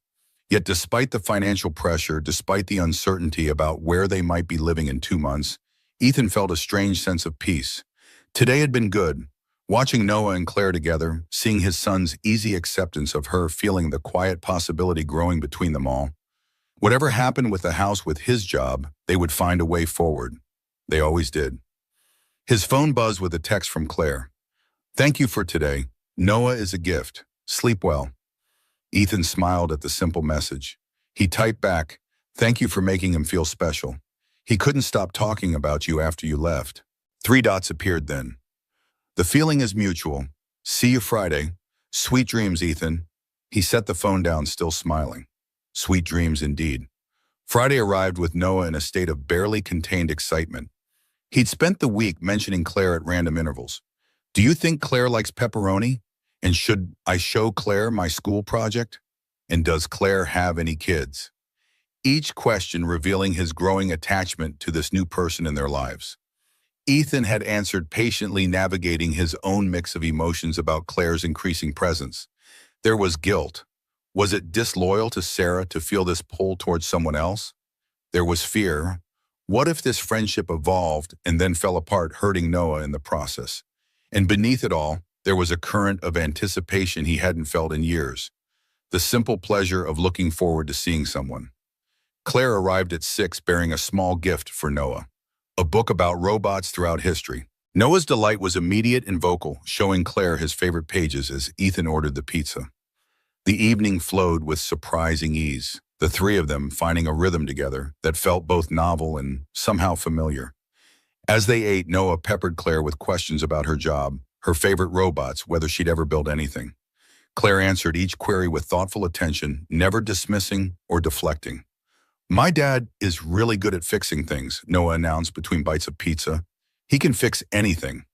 Yet despite the financial pressure, despite the uncertainty about where they might be living in 2 months, Ethan felt a strange sense of peace. Today had been good. Watching Noah and Claire together, seeing his son's easy acceptance of her, feeling the quiet possibility growing between them all. Whatever happened with the house, with his job, they would find a way forward. They always did. His phone buzzed with a text from Claire. Thank you for today. Noah is a gift. Sleep well. Ethan smiled at the simple message. He typed back, "Thank you for making him feel special. He couldn't stop talking about you after you left." Three dots appeared then. "The feeling is mutual. See you Friday. Sweet dreams, Ethan." He set the phone down, still smiling. Sweet dreams indeed. Friday arrived with Noah in a state of barely contained excitement. He'd spent the week mentioning Claire at random intervals. "Do you think Claire likes pepperoni? And should I show Claire my school project? And does Claire have any kids?" Each question revealing his growing attachment to this new person in their lives. Ethan had answered patiently, navigating his own mix of emotions about Claire's increasing presence. There was guilt. Was it disloyal to Sarah to feel this pull towards someone else? There was fear. What if this friendship evolved and then fell apart, hurting Noah in the process? And beneath it all, there was a current of anticipation he hadn't felt in years. The simple pleasure of looking forward to seeing someone. Claire arrived at 6 bearing a small gift for Noah. A book about robots throughout history. Noah's delight was immediate and vocal, showing Claire his favorite pages as Ethan ordered the pizza. The evening flowed with surprising ease, the three of them finding a rhythm together that felt both novel and somehow familiar. As they ate, Noah peppered Claire with questions about her job, her favorite robots, whether she'd ever built anything. Claire answered each query with thoughtful attention, never dismissing or deflecting. "My dad is really good at fixing things," Noah announced between bites of pizza. "He can fix anything.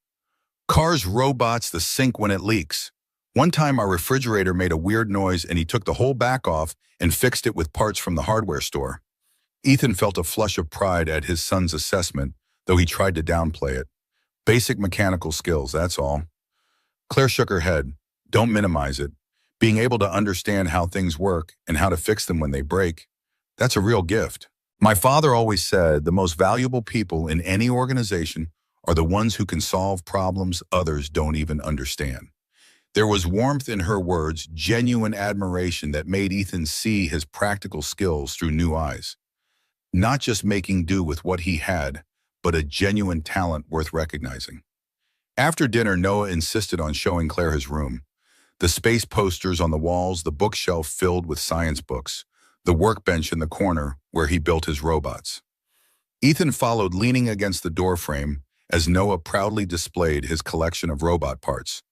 Cars, robots, the sink when it leaks. One time our refrigerator made a weird noise and he took the whole back off and fixed it with parts from the hardware store." Ethan felt a flush of pride at his son's assessment, though he tried to downplay it. "Basic mechanical skills, that's all." Claire shook her head. "Don't minimize it. Being able to understand how things work and how to fix them when they break, that's a real gift. My father always said the most valuable people in any organization are the ones who can solve problems others don't even understand." There was warmth in her words, genuine admiration that made Ethan see his practical skills through new eyes. Not just making do with what he had, but a genuine talent worth recognizing. After dinner, Noah insisted on showing Claire his room. The space posters on the walls, the bookshelf filled with science books, the workbench in the corner where he built his robots. Ethan followed, leaning against the doorframe as Noah proudly displayed his collection of robot parts.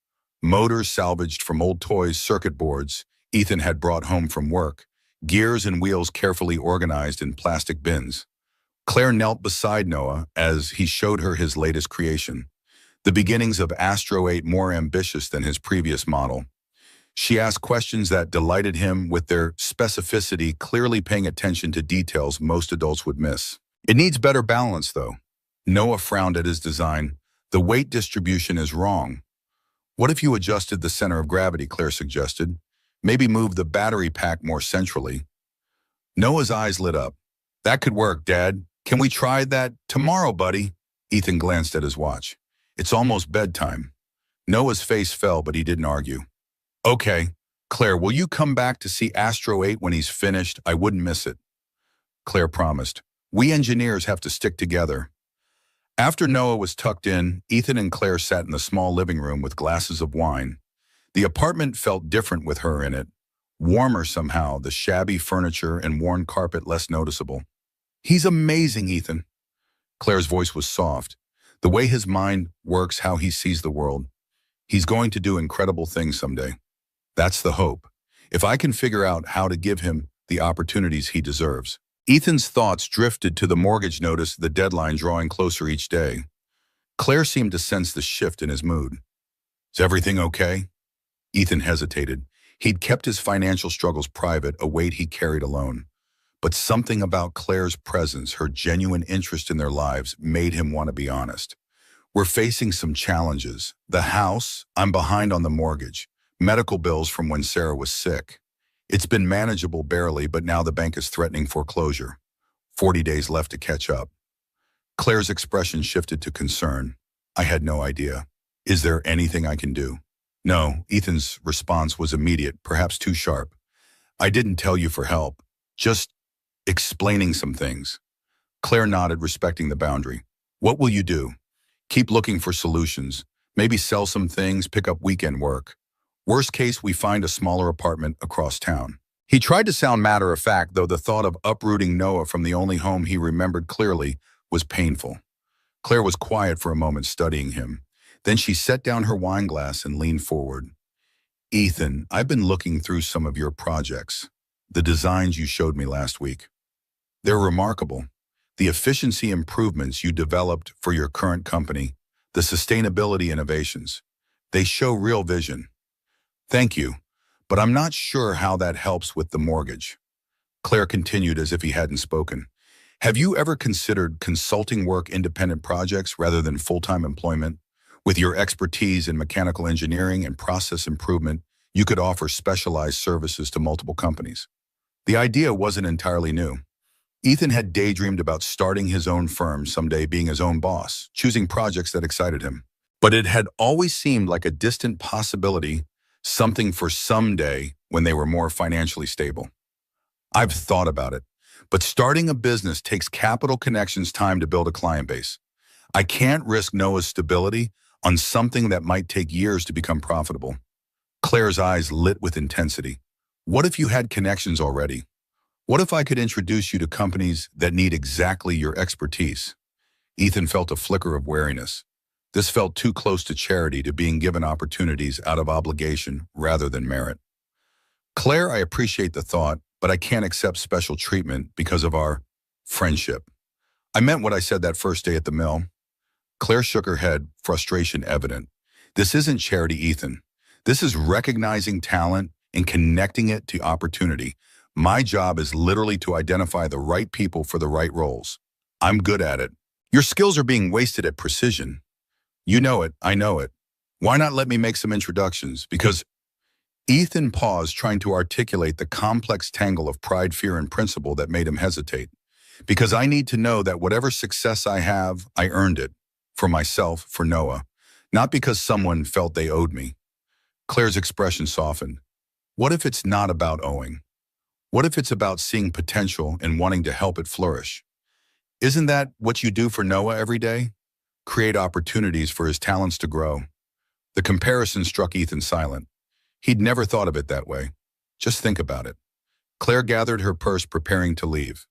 Motors salvaged from old toys, circuit boards Ethan had brought home from work, gears and wheels carefully organized in plastic bins. Claire knelt beside Noah as he showed her his latest creation, the beginnings of Astro 8, more ambitious than his previous model. She asked questions that delighted him with their specificity, clearly paying attention to details most adults would miss. "It needs better balance, though." Noah frowned at his design. "The weight distribution is wrong." "What if you adjusted the center of gravity?" Claire suggested. "Maybe move the battery pack more centrally." Noah's eyes lit up. "That could work, Dad. Can we try that tomorrow, buddy?" Ethan glanced at his watch. "It's almost bedtime." Noah's face fell, but he didn't argue. "Okay. Claire, will you come back to see Astro 8 when he's finished? I wouldn't miss it." Claire promised. "We engineers have to stick together." After Noah was tucked in, Ethan and Claire sat in the small living room with glasses of wine. The apartment felt different with her in it. Warmer somehow, the shabby furniture and worn carpet less noticeable. "He's amazing, Ethan." Claire's voice was soft. "The way his mind works, how he sees the world. He's going to do incredible things someday. That's the hope. If I can figure out how to give him the opportunities he deserves." Ethan's thoughts drifted to the mortgage notice, the deadline drawing closer each day. Claire seemed to sense the shift in his mood. "Is everything okay?" Ethan hesitated. He'd kept his financial struggles private, a weight he carried alone. But something about Claire's presence, her genuine interest in their lives, made him want to be honest. "We're facing some challenges. The house, I'm behind on the mortgage. Medical bills from when Sarah was sick. It's been manageable barely, but now the bank is threatening foreclosure. 40 days left to catch up." Claire's expression shifted to concern. "I had no idea. Is there anything I can do?" "No." Ethan's response was immediate, perhaps too sharp. "I didn't tell you for help. Just explaining some things." Claire nodded, respecting the boundary. "What will you do?" "Keep looking for solutions. Maybe sell some things, pick up weekend work." Worst case, we find a smaller apartment across town. He tried to sound matter-of-fact, though the thought of uprooting Noah from the only home he remembered clearly was painful. Claire was quiet for a moment, studying him. Then she set down her wine glass and leaned forward. Ethan, I've been looking through some of your projects, the designs you showed me last week. They're remarkable. The efficiency improvements you developed for your current company, the sustainability innovations. They show real vision. Thank you, but I'm not sure how that helps with the mortgage. Claire continued as if he hadn't spoken. Have you ever considered consulting work independent projects rather than full-time employment? With your expertise in mechanical engineering and process improvement, you could offer specialized services to multiple companies. The idea wasn't entirely new. Ethan had daydreamed about starting his own firm someday, being his own boss, choosing projects that excited him. But it had always seemed like a distant possibility, something for someday when they were more financially stable. I've thought about it, but starting a business takes capital, connections, time to build a client base. I can't risk Noah's stability on something that might take years to become profitable. Claire's eyes lit with intensity. What if you had connections already? What if I could introduce you to companies that need exactly your expertise? Ethan felt a flicker of wariness. This felt too close to charity, to being given opportunities out of obligation rather than merit. Claire, I appreciate the thought, but I can't accept special treatment because of our friendship. I meant what I said that first day at the mill. Claire shook her head, frustration evident. This isn't charity, Ethan. This is recognizing talent and connecting it to opportunity. My job is literally to identify the right people for the right roles. I'm good at it. Your skills are being wasted at Precision. You know it, I know it. Why not let me make some introductions? Because Ethan paused, trying to articulate the complex tangle of pride, fear, and principle that made him hesitate. Because I need to know that whatever success I have, I earned it. For myself, for Noah. Not because someone felt they owed me. Claire's expression softened. What if it's not about owing? What if it's about seeing potential and wanting to help it flourish? Isn't that what you do for Noah every day? Create opportunities for his talents to grow. The comparison struck Ethan silent. He'd never thought of it that way. Just think about it. Claire gathered her purse, preparing to leave.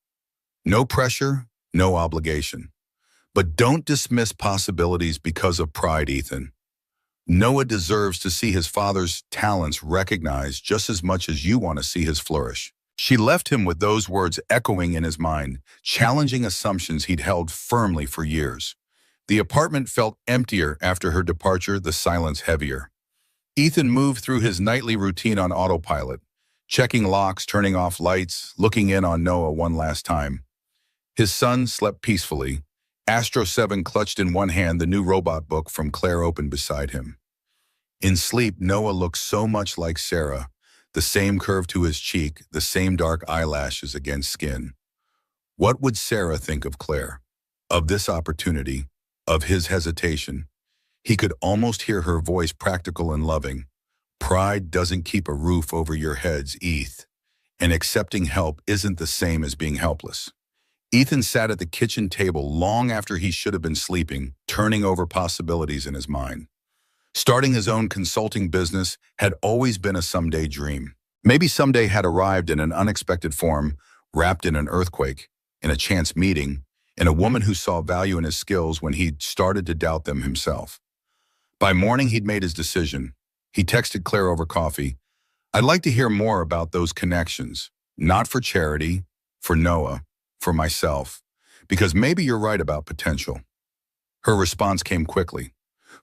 No pressure, no obligation. But don't dismiss possibilities because of pride, Ethan. Noah deserves to see his father's talents recognized just as much as you want to see his flourish. She left him with those words echoing in his mind, challenging assumptions he'd held firmly for years. The apartment felt emptier after her departure, the silence heavier. Ethan moved through his nightly routine on autopilot, checking locks, turning off lights, looking in on Noah one last time. His son slept peacefully. Astro 7 clutched in one hand the new robot book from Claire open beside him. In sleep, Noah looked so much like Sarah, the same curve to his cheek, the same dark eyelashes against skin. What would Sarah think of Claire? Of this opportunity? Of his hesitation? He could almost hear her voice, practical and loving. Pride doesn't keep a roof over your heads, Eth. And accepting help isn't the same as being helpless. Ethan sat at the kitchen table long after he should have been sleeping, turning over possibilities in his mind. Starting his own consulting business had always been a someday dream. Maybe someday had arrived in an unexpected form, wrapped in an earthquake, in a chance meeting, in a woman who saw value in his skills when he'd started to doubt them himself. By morning, he'd made his decision. He texted Claire over coffee. I'd like to hear more about those connections, not for charity, for Noah, for myself, because maybe you're right about potential. Her response came quickly.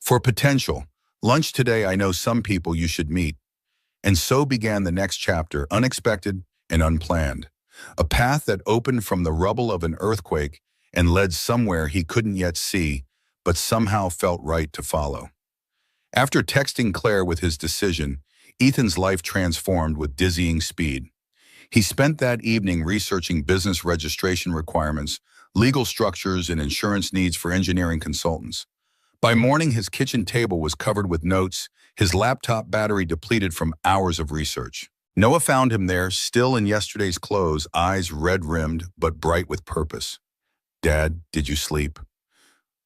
For potential, lunch today, I know some people you should meet. And so began the next chapter, unexpected and unplanned. A path that opened from the rubble of an earthquake and led somewhere he couldn't yet see, but somehow felt right to follow. After texting Claire with his decision, Ethan's life transformed with dizzying speed. He spent that evening researching business registration requirements, legal structures, and insurance needs for engineering consultants. By morning, his kitchen table was covered with notes, his laptop battery depleted from hours of research. Noah found him there, still in yesterday's clothes, eyes red-rimmed but bright with purpose. Dad, did you sleep?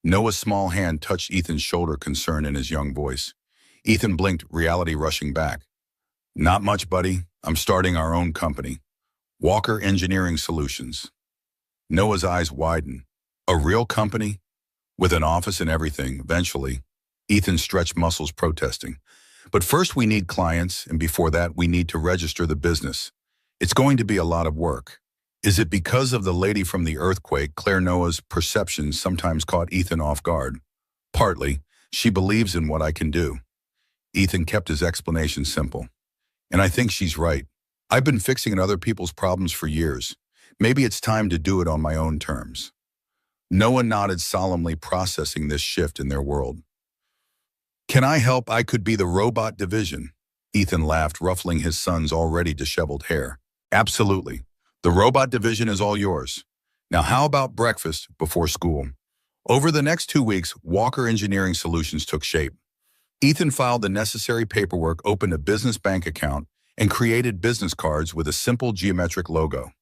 Noah's small hand touched Ethan's shoulder, concern in his young voice. Ethan blinked, reality rushing back. Not much, buddy. I'm starting our own company. Walker Engineering Solutions. Noah's eyes widen. A real company? With an office and everything, eventually. Ethan stretched muscles, protesting. But first we need clients, and before that we need to register the business. It's going to be a lot of work. Is it because of the lady from the earthquake? Claire Noah's perceptions sometimes caught Ethan off guard. Partly. She believes in what I can do. Ethan kept his explanation simple. And I think she's right. I've been fixing other people's problems for years. Maybe it's time to do it on my own terms. Noah nodded solemnly, processing this shift in their world. Can I help? I could be the robot division. Ethan laughed, ruffling his son's already disheveled hair. Absolutely. The robot division is all yours. Now how about breakfast before school? Over the next 2 weeks, Walker Engineering Solutions took shape. Ethan filed the necessary paperwork, opened a business bank account, and created business cards with a simple geometric logo.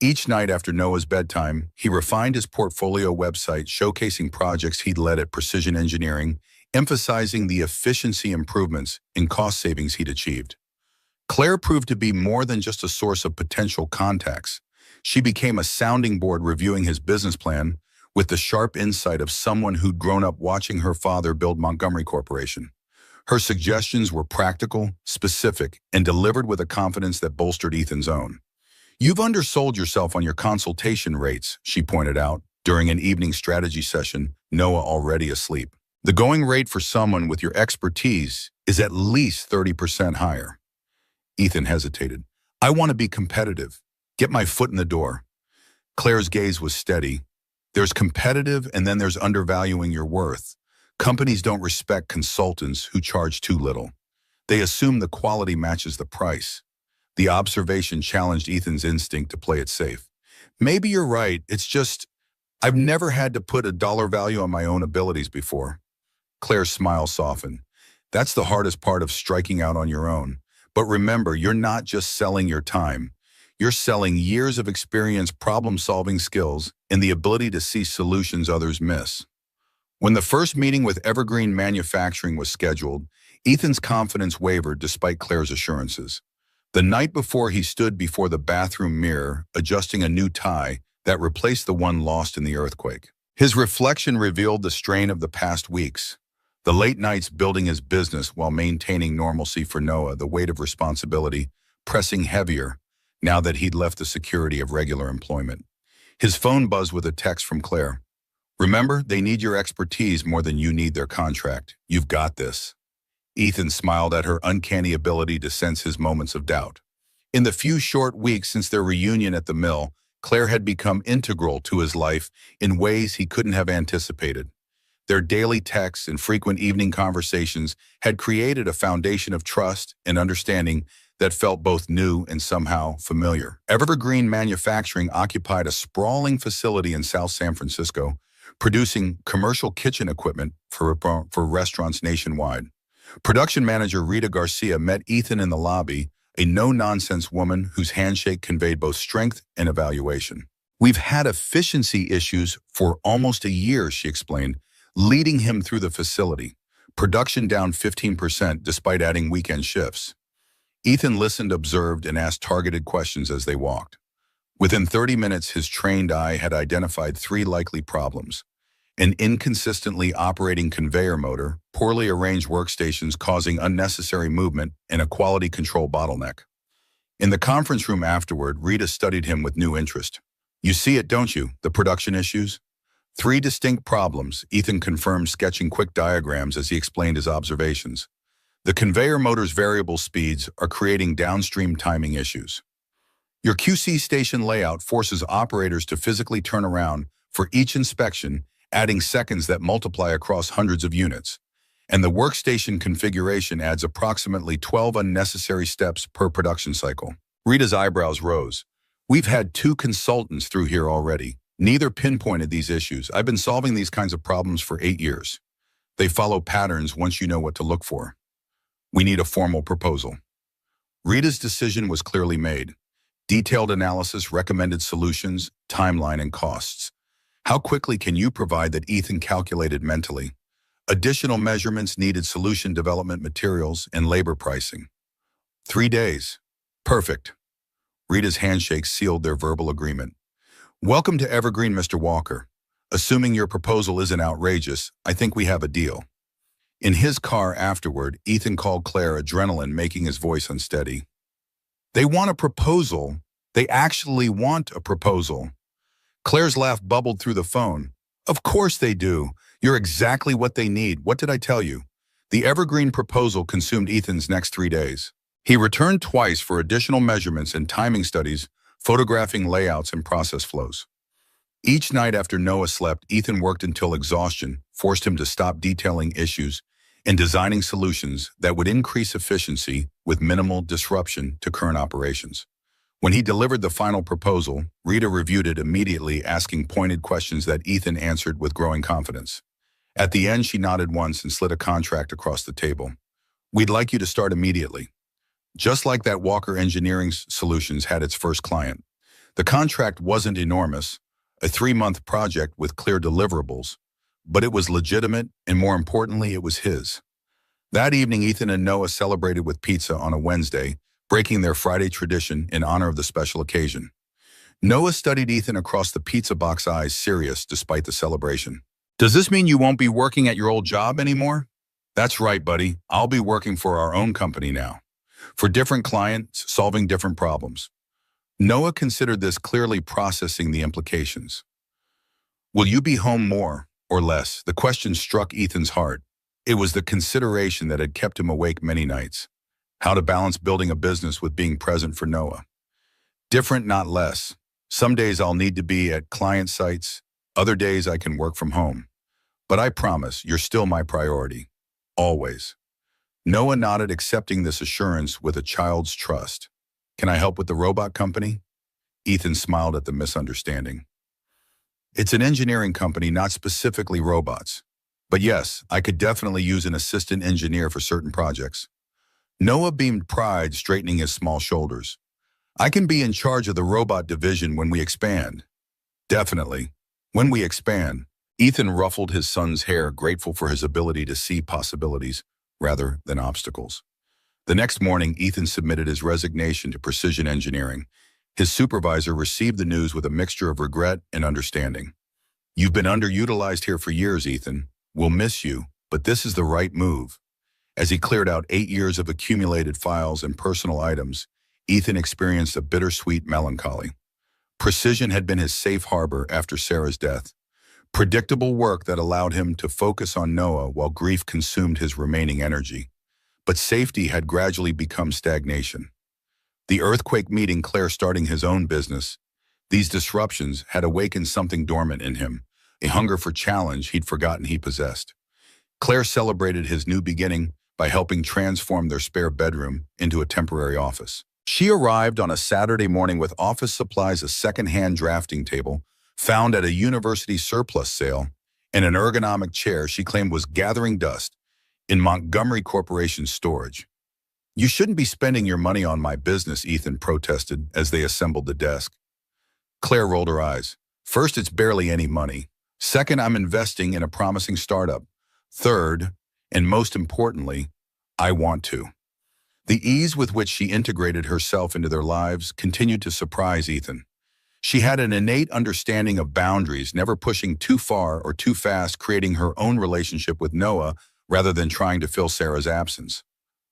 Each night after Noah's bedtime, he refined his portfolio website, showcasing projects he'd led at Precision Engineering, emphasizing the efficiency improvements and cost savings he'd achieved. Claire proved to be more than just a source of potential contacts. She became a sounding board, reviewing his business plan with the sharp insight of someone who'd grown up watching her father build Montgomery Corporation. Her suggestions were practical, specific, and delivered with a confidence that bolstered Ethan's own. You've undersold yourself on your consultation rates, she pointed out during an evening strategy session, Noah already asleep. The going rate for someone with your expertise is at least 30% higher. Ethan hesitated. I want to be competitive. Get my foot in the door. Claire's gaze was steady. There's competitive, and then there's undervaluing your worth. Companies don't respect consultants who charge too little. They assume the quality matches the price. The observation challenged Ethan's instinct to play it safe. Maybe you're right. It's just, I've never had to put a dollar value on my own abilities before. Claire's smile softened. That's the hardest part of striking out on your own. But remember, you're not just selling your time. You're selling years of experience, problem-solving skills, and the ability to see solutions others miss. When the first meeting with Evergreen Manufacturing was scheduled, Ethan's confidence wavered despite Claire's assurances. The night before, he stood before the bathroom mirror, adjusting a new tie that replaced the one lost in the earthquake. His reflection revealed the strain of the past weeks. The late nights building his business while maintaining normalcy for Noah, the weight of responsibility pressing heavier now that he'd left the security of regular employment. His phone buzzed with a text from Claire. Remember, they need your expertise more than you need their contract. You've got this. Ethan smiled at her uncanny ability to sense his moments of doubt. In the few short weeks since their reunion at the mill, Claire had become integral to his life in ways he couldn't have anticipated. Their daily texts and frequent evening conversations had created a foundation of trust and understanding that felt both new and somehow familiar. Evergreen Manufacturing occupied a sprawling facility in South San Francisco, producing commercial kitchen equipment for restaurants nationwide. Production manager Rita Garcia met Ethan in the lobby, a no-nonsense woman whose handshake conveyed both strength and evaluation. We've had efficiency issues for almost a year, she explained, leading him through the facility. Production down 15% despite adding weekend shifts. Ethan listened, observed, and asked targeted questions as they walked. Within 30 minutes, his trained eye had identified 3 likely problems: an inconsistently operating conveyor motor, poorly arranged workstations causing unnecessary movement, and a quality control bottleneck. In the conference room afterward, Rita studied him with new interest. You see it, don't you, the production issues? 3 distinct problems, Ethan confirmed, sketching quick diagrams as he explained his observations. The conveyor motor's variable speeds are creating downstream timing issues. Your QC station layout forces operators to physically turn around for each inspection, adding seconds that multiply across hundreds of units. And the workstation configuration adds approximately 12 unnecessary steps per production cycle. Rita's eyebrows rose. We've had 2 consultants through here already. Neither pinpointed these issues. I've been solving these kinds of problems for 8 years. They follow patterns once you know what to look for. We need a formal proposal. Rita's decision was clearly made. Detailed analysis, recommended solutions, timeline, and costs. How quickly can you provide that? Ethan calculated mentally. Additional measurements needed solution development materials and labor pricing. 3 days. Perfect. Rita's handshake sealed their verbal agreement. Welcome to Evergreen, Mr. Walker. Assuming your proposal isn't outrageous, I think we have a deal. In his car afterward, Ethan called Claire, adrenaline making his voice unsteady. They want a proposal. They actually want a proposal. Claire's laugh bubbled through the phone. Of course they do. You're exactly what they need. What did I tell you? The Evergreen proposal consumed Ethan's next 3 days. He returned twice for additional measurements and timing studies, photographing layouts and process flows. Each night after Noah slept, Ethan worked until exhaustion forced him to stop detailing issues and designing solutions that would increase efficiency with minimal disruption to current operations. When he delivered the final proposal, Rita reviewed it immediately, asking pointed questions that Ethan answered with growing confidence. At the end, she nodded once and slid a contract across the table. We'd like you to start immediately. Just like that, Walker Engineering Solutions had its first client. The contract wasn't enormous, a 3-month project with clear deliverables, but it was legitimate, and more importantly, it was his. That evening, Ethan and Noah celebrated with pizza on a Wednesday, breaking their Friday tradition in honor of the special occasion. Noah studied Ethan across the pizza box, eyes serious despite the celebration. Does this mean you won't be working at your old job anymore? That's right, buddy. I'll be working for our own company now. For different clients, solving different problems. Noah considered this, clearly processing the implications. Will you be home more or less? The question struck Ethan's heart. It was the consideration that had kept him awake many nights. How to balance building a business with being present for Noah. Different, not less. Some days I'll need to be at client sites. Other days I can work from home. But I promise you're still my priority. Always. Noah nodded, accepting this assurance with a child's trust. Can I help with the robot company? Ethan smiled at the misunderstanding. It's an engineering company, not specifically robots. But yes, I could definitely use an assistant engineer for certain projects. Noah beamed pride, straightening his small shoulders. I can be in charge of the robot division when we expand. Definitely. When we expand. Ethan ruffled his son's hair, grateful for his ability to see possibilities rather than obstacles. The next morning, Ethan submitted his resignation to Precision Engineering. His supervisor received the news with a mixture of regret and understanding. You've been underutilized here for years, Ethan. We'll miss you, but this is the right move. As he cleared out 8 years of accumulated files and personal items, Ethan experienced a bittersweet melancholy. Precision had been his safe harbor after Sarah's death. Predictable work that allowed him to focus on Noah while grief consumed his remaining energy. But safety had gradually become stagnation. The earthquake meeting, Claire starting his own business, these disruptions had awakened something dormant in him, a hunger for challenge he'd forgotten he possessed. Claire celebrated his new beginning by helping transform their spare bedroom into a temporary office. She arrived on a Saturday morning with office supplies, a second-hand drafting table found at a university surplus sale, and an ergonomic chair she claimed was gathering dust in Montgomery Corporation's storage. You shouldn't be spending your money on my business, Ethan protested as they assembled the desk. Claire rolled her eyes. First, it's barely any money. Second, I'm investing in a promising startup. Third, and most importantly, I want to. The ease with which she integrated herself into their lives continued to surprise Ethan. She had an innate understanding of boundaries, never pushing too far or too fast, creating her own relationship with Noah rather than trying to fill Sarah's absence.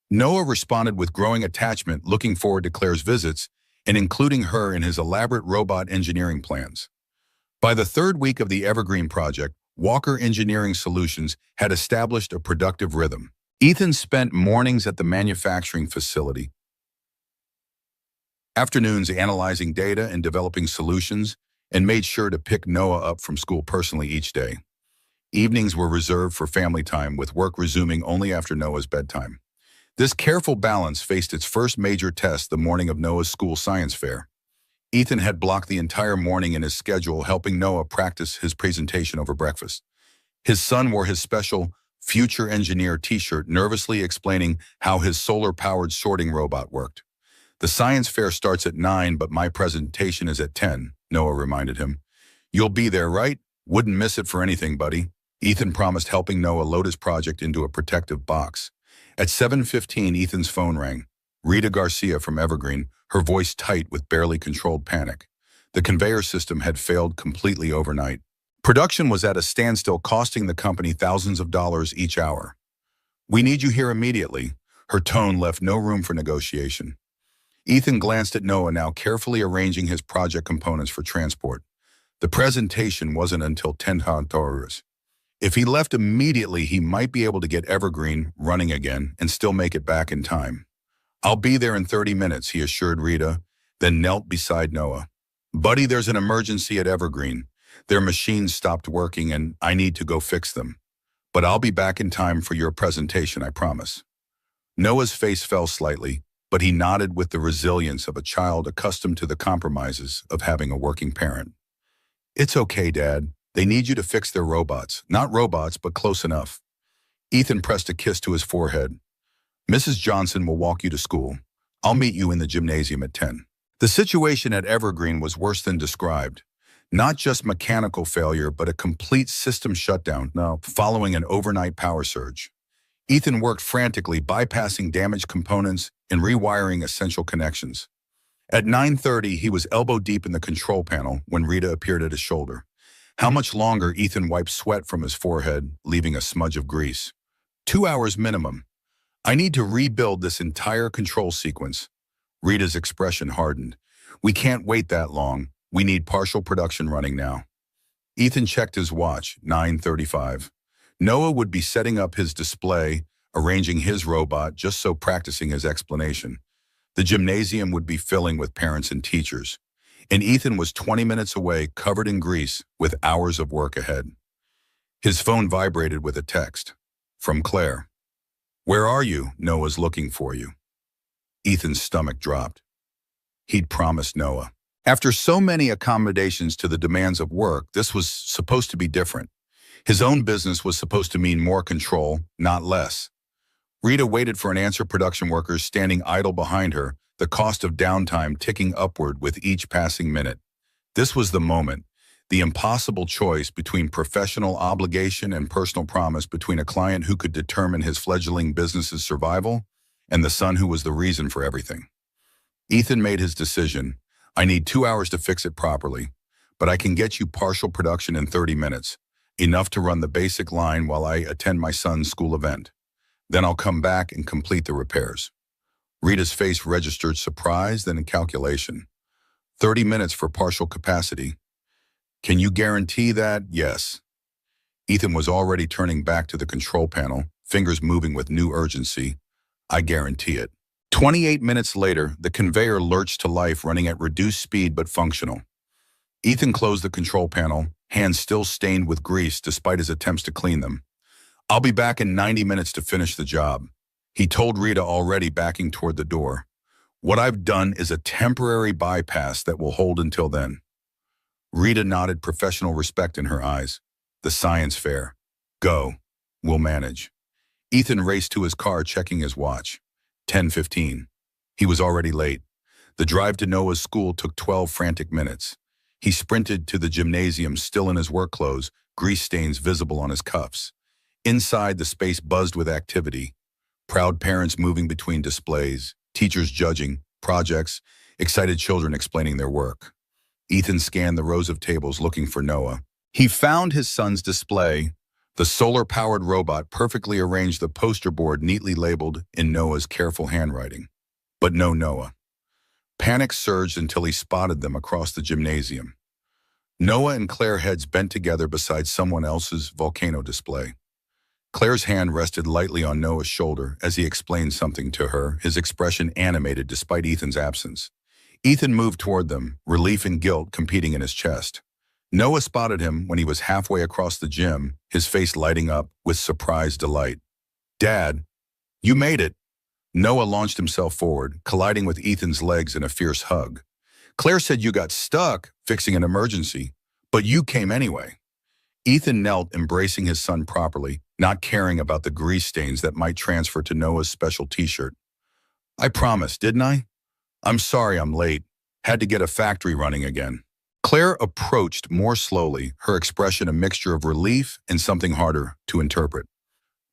Noah responded with growing attachment, looking forward to Claire's visits and including her in his elaborate robot engineering plans. By the 3rd week of the Evergreen project, Walker Engineering Solutions had established a productive rhythm. Ethan spent mornings at the manufacturing facility, afternoons analyzing data and developing solutions, and made sure to pick Noah up from school personally each day. Evenings were reserved for family time, with work resuming only after Noah's bedtime. This careful balance faced its first major test the morning of Noah's school science fair. Ethan had blocked the entire morning in his schedule, helping Noah practice his presentation over breakfast. His son wore his special Future Engineer t-shirt, nervously explaining how his solar-powered sorting robot worked. The science fair starts at 9, but my presentation is at 10, Noah reminded him. You'll be there, right? Wouldn't miss it for anything, buddy. Ethan promised helping Noah load his project into a protective box. At 7:15, Ethan's phone rang. Rita Garcia from Evergreen, her voice tight with barely controlled panic. The conveyor system had failed completely overnight. Production was at a standstill, costing the company thousands of dollars each hour. "We need you here immediately." Her tone left no room for negotiation. Ethan glanced at Noah, now carefully arranging his project components for transport. The presentation wasn't until 10 hours. If he left immediately, he might be able to get Evergreen running again and still make it back in time. "I'll be there in 30 minutes, he assured Rita, then knelt beside Noah. "Buddy, there's an emergency at Evergreen. Their machines stopped working and I need to go fix them. But I'll be back in time for your presentation, I promise." Noah's face fell slightly, but he nodded with the resilience of a child accustomed to the compromises of having a working parent. "It's okay, Dad. They need you to fix their robots. Not robots, but close enough." Ethan pressed a kiss to his forehead. "Mrs. Johnson will walk you to school. I'll meet you in the gymnasium at 10. The situation at Evergreen was worse than described. Not just mechanical failure, but a complete system shutdown following an overnight power surge. Ethan worked frantically, bypassing damaged components and rewiring essential connections. At 9:30, he was elbow deep in the control panel when Rita appeared at his shoulder. How much longer? Ethan wiped sweat from his forehead, leaving a smudge of grease. 2 hours minimum. I need to rebuild this entire control sequence. Rita's expression hardened. We can't wait that long. We need partial production running now. Ethan checked his watch, 9:35. Noah would be setting up his display, arranging his robot, just so practicing his explanation. The gymnasium would be filling with parents and teachers. And Ethan was 20 minutes away, covered in grease, with hours of work ahead. His phone vibrated with a text. From Claire. "Where are you? Noah's looking for you." Ethan's stomach dropped. He'd promised Noah. After so many accommodations to the demands of work, this was supposed to be different. His own business was supposed to mean more control, not less. Rita waited for an answer, production workers standing idle behind her, the cost of downtime ticking upward with each passing minute. This was the moment, the impossible choice between professional obligation and personal promise, between a client who could determine his fledgling business's survival and the son who was the reason for everything. Ethan made his decision. I need 2 hours to fix it properly, but I can get you partial production in 30 minutes, enough to run the basic line while I attend my son's school event. Then I'll come back and complete the repairs. Rita's face registered surprise, then calculation. 30 minutes for partial capacity. Can you guarantee that? Yes. Ethan was already turning back to the control panel, fingers moving with new urgency. I guarantee it. 28 minutes later, the conveyor lurched to life, running at reduced speed but functional. Ethan closed the control panel, hands still stained with grease despite his attempts to clean them. I'll be back in 90 minutes to finish the job. He told Rita, already backing toward the door. What I've done is a temporary bypass that will hold until then. Rita nodded, professional respect in her eyes. The science fair. Go. We'll manage. Ethan raced to his car, checking his watch. 10:15. He was already late. The drive to Noah's school took 12 frantic minutes. He sprinted to the gymnasium, still in his work clothes, grease stains visible on his cuffs. Inside, the space buzzed with activity. Proud parents moving between displays, teachers judging, projects, excited children explaining their work. Ethan scanned the rows of tables looking for Noah. He found his son's display. The solar-powered robot perfectly arranged, the poster board neatly labeled in Noah's careful handwriting. But no Noah. Panic surged until he spotted them across the gymnasium. Noah and Claire, heads bent together beside someone else's volcano display. Claire's hand rested lightly on Noah's shoulder as he explained something to her, his expression animated despite Ethan's absence. Ethan moved toward them, relief and guilt competing in his chest. Noah spotted him when he was halfway across the gym, his face lighting up with surprised delight. Dad, you made it. Noah launched himself forward, colliding with Ethan's legs in a fierce hug. Claire said you got stuck fixing an emergency, but you came anyway. Ethan knelt, embracing his son properly, not caring about the grease stains that might transfer to Noah's special t-shirt. I promised, didn't I? I'm sorry I'm late. Had to get a factory running again. Claire approached more slowly, her expression a mixture of relief and something harder to interpret.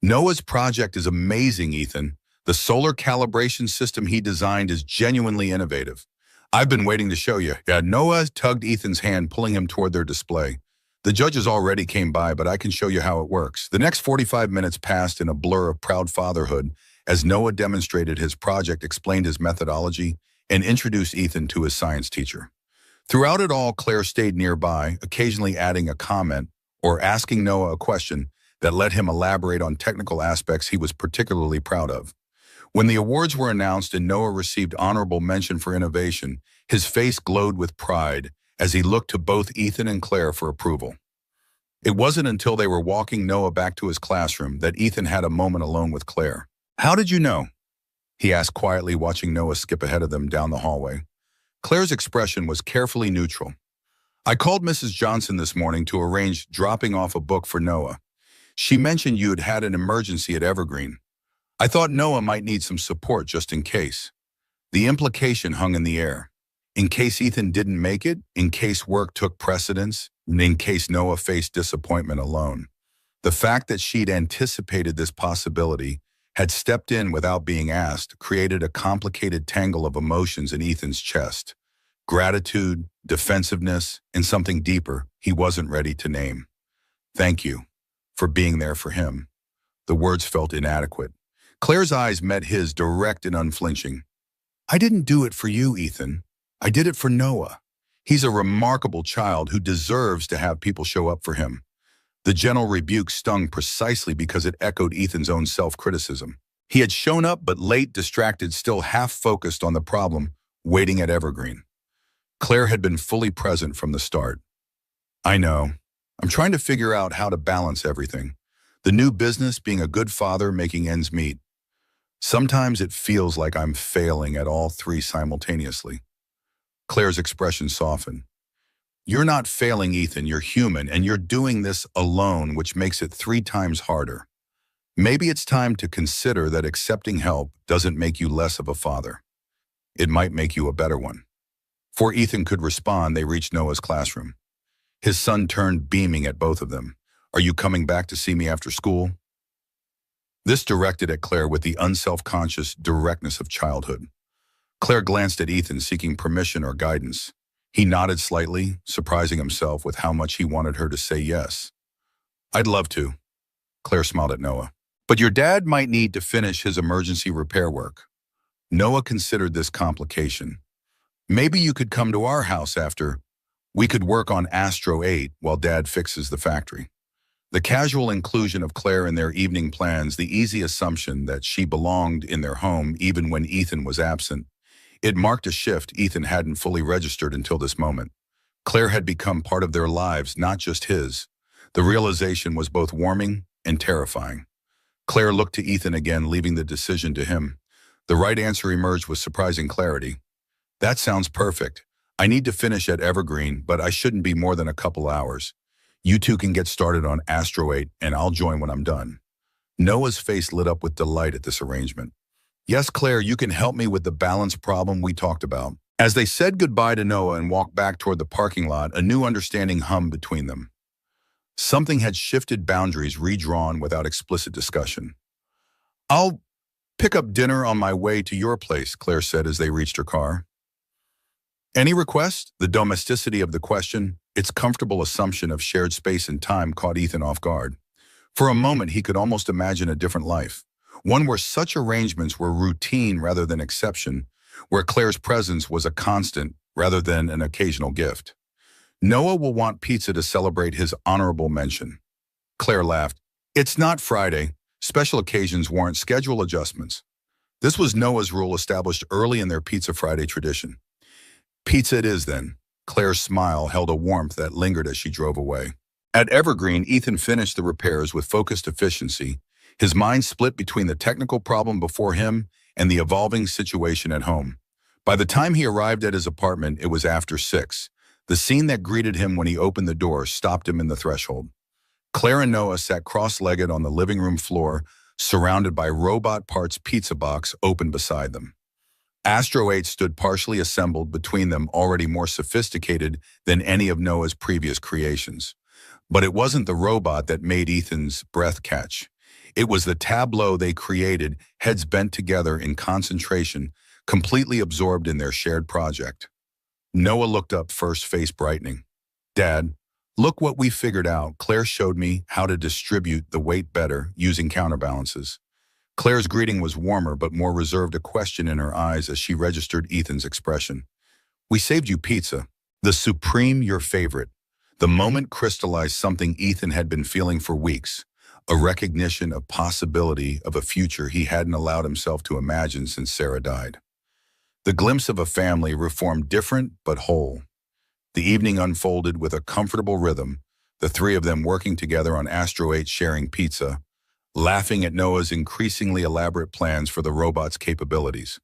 Noah's project is amazing, Ethan. The solar calibration system he designed is genuinely innovative. I've been waiting to show you. Yeah, Noah tugged Ethan's hand, pulling him toward their display. The judges already came by, but I can show you how it works. The next 45 minutes passed in a blur of proud fatherhood as Noah demonstrated his project, explained his methodology, and introduced Ethan to his science teacher. Throughout it all, Claire stayed nearby, occasionally adding a comment or asking Noah a question that let him elaborate on technical aspects he was particularly proud of. When the awards were announced and Noah received honorable mention for innovation, his face glowed with pride as he looked to both Ethan and Claire for approval. It wasn't until they were walking Noah back to his classroom that Ethan had a moment alone with Claire. "How did you know?" he asked quietly, watching Noah skip ahead of them down the hallway. Claire's expression was carefully neutral. "I called Mrs. Johnson this morning to arrange dropping off a book for Noah. She mentioned you had had an emergency at Evergreen. I thought Noah might need some support just in case." The implication hung in the air. In case Ethan didn't make it, in case work took precedence, and in case Noah faced disappointment alone. The fact that she'd anticipated this possibility, had stepped in without being asked, created a complicated tangle of emotions in Ethan's chest. Gratitude, defensiveness, and something deeper he wasn't ready to name. "Thank you for being there for him." The words felt inadequate. Claire's eyes met his, direct and unflinching. "I didn't do it for you, Ethan. I did it for Noah. He's a remarkable child who deserves to have people show up for him." The gentle rebuke stung precisely because it echoed Ethan's own self-criticism. He had shown up but late, distracted, still half-focused on the problem, waiting at Evergreen. Claire had been fully present from the start. "I know. I'm trying to figure out how to balance everything. The new business, being a good father, making ends meet. Sometimes it feels like I'm failing at all three simultaneously." Claire's expression softened. "You're not failing, Ethan. You're human, and you're doing this alone, which makes it 3 times harder. Maybe it's time to consider that accepting help doesn't make you less of a father. It might make you a better one." Before Ethan could respond, they reached Noah's classroom. His son turned, beaming at both of them. "Are you coming back to see me after school?" This directed at Claire with the unself-conscious directness of childhood. Claire glanced at Ethan, seeking permission or guidance. He nodded slightly, surprising himself with how much he wanted her to say yes. "I'd love to." Claire smiled at Noah. "But your dad might need to finish his emergency repair work." Noah considered this complication. "Maybe you could come to our house after. We could work on Astro 8 while Dad fixes the factory." The casual inclusion of Claire in their evening plans, the easy assumption that she belonged in their home even when Ethan was absent, it marked a shift Ethan hadn't fully registered until this moment. Claire had become part of their lives, not just his. The realization was both warming and terrifying. Claire looked to Ethan again, leaving the decision to him. The right answer emerged with surprising clarity. "That sounds perfect. I need to finish at Evergreen, but I shouldn't be more than a couple hours. You two can get started on Astro 8, and I'll join when I'm done." Noah's face lit up with delight at this arrangement. "Yes, Claire, you can help me with the balance problem we talked about." As they said goodbye to Noah and walked back toward the parking lot, a new understanding hummed between them. Something had shifted, boundaries redrawn without explicit discussion. "I'll pick up dinner on my way to your place," Claire said as they reached her car. "Any request?" The domesticity of the question, its comfortable assumption of shared space and time, caught Ethan off guard. For a moment, he could almost imagine a different life. One where such arrangements were routine rather than exception, where Claire's presence was a constant rather than an occasional gift. "Noah will want pizza to celebrate his honorable mention." Claire laughed. "It's not Friday. Special occasions warrant schedule adjustments." This was Noah's rule, established early in their Pizza Friday tradition. "Pizza it is, then." Claire's smile held a warmth that lingered as she drove away. At Evergreen, Ethan finished the repairs with focused efficiency, his mind split between the technical problem before him and the evolving situation at home. By the time he arrived at his apartment, it was after 6. The scene that greeted him when he opened the door stopped him in the threshold. Claire and Noah sat cross-legged on the living room floor, surrounded by robot parts pizza box open beside them. Astro 8 stood partially assembled between them, already more sophisticated than any of Noah's previous creations. But it wasn't the robot that made Ethan's breath catch. It was the tableau they created, heads bent together in concentration, completely absorbed in their shared project. Noah looked up first, face brightening. "Dad, look what we figured out. Claire showed me how to distribute the weight better using counterbalances." Claire's greeting was warmer but more reserved, a question in her eyes as she registered Ethan's expression. "We saved you pizza. The supreme, your favorite." The moment crystallized something Ethan had been feeling for weeks, a recognition of possibility of a future he hadn't allowed himself to imagine since Sarah died. The glimpse of a family reformed, different but whole. The evening unfolded with a comfortable rhythm, the three of them working together on Astro 8, sharing pizza, laughing at Noah's increasingly elaborate plans for the robot's capabilities.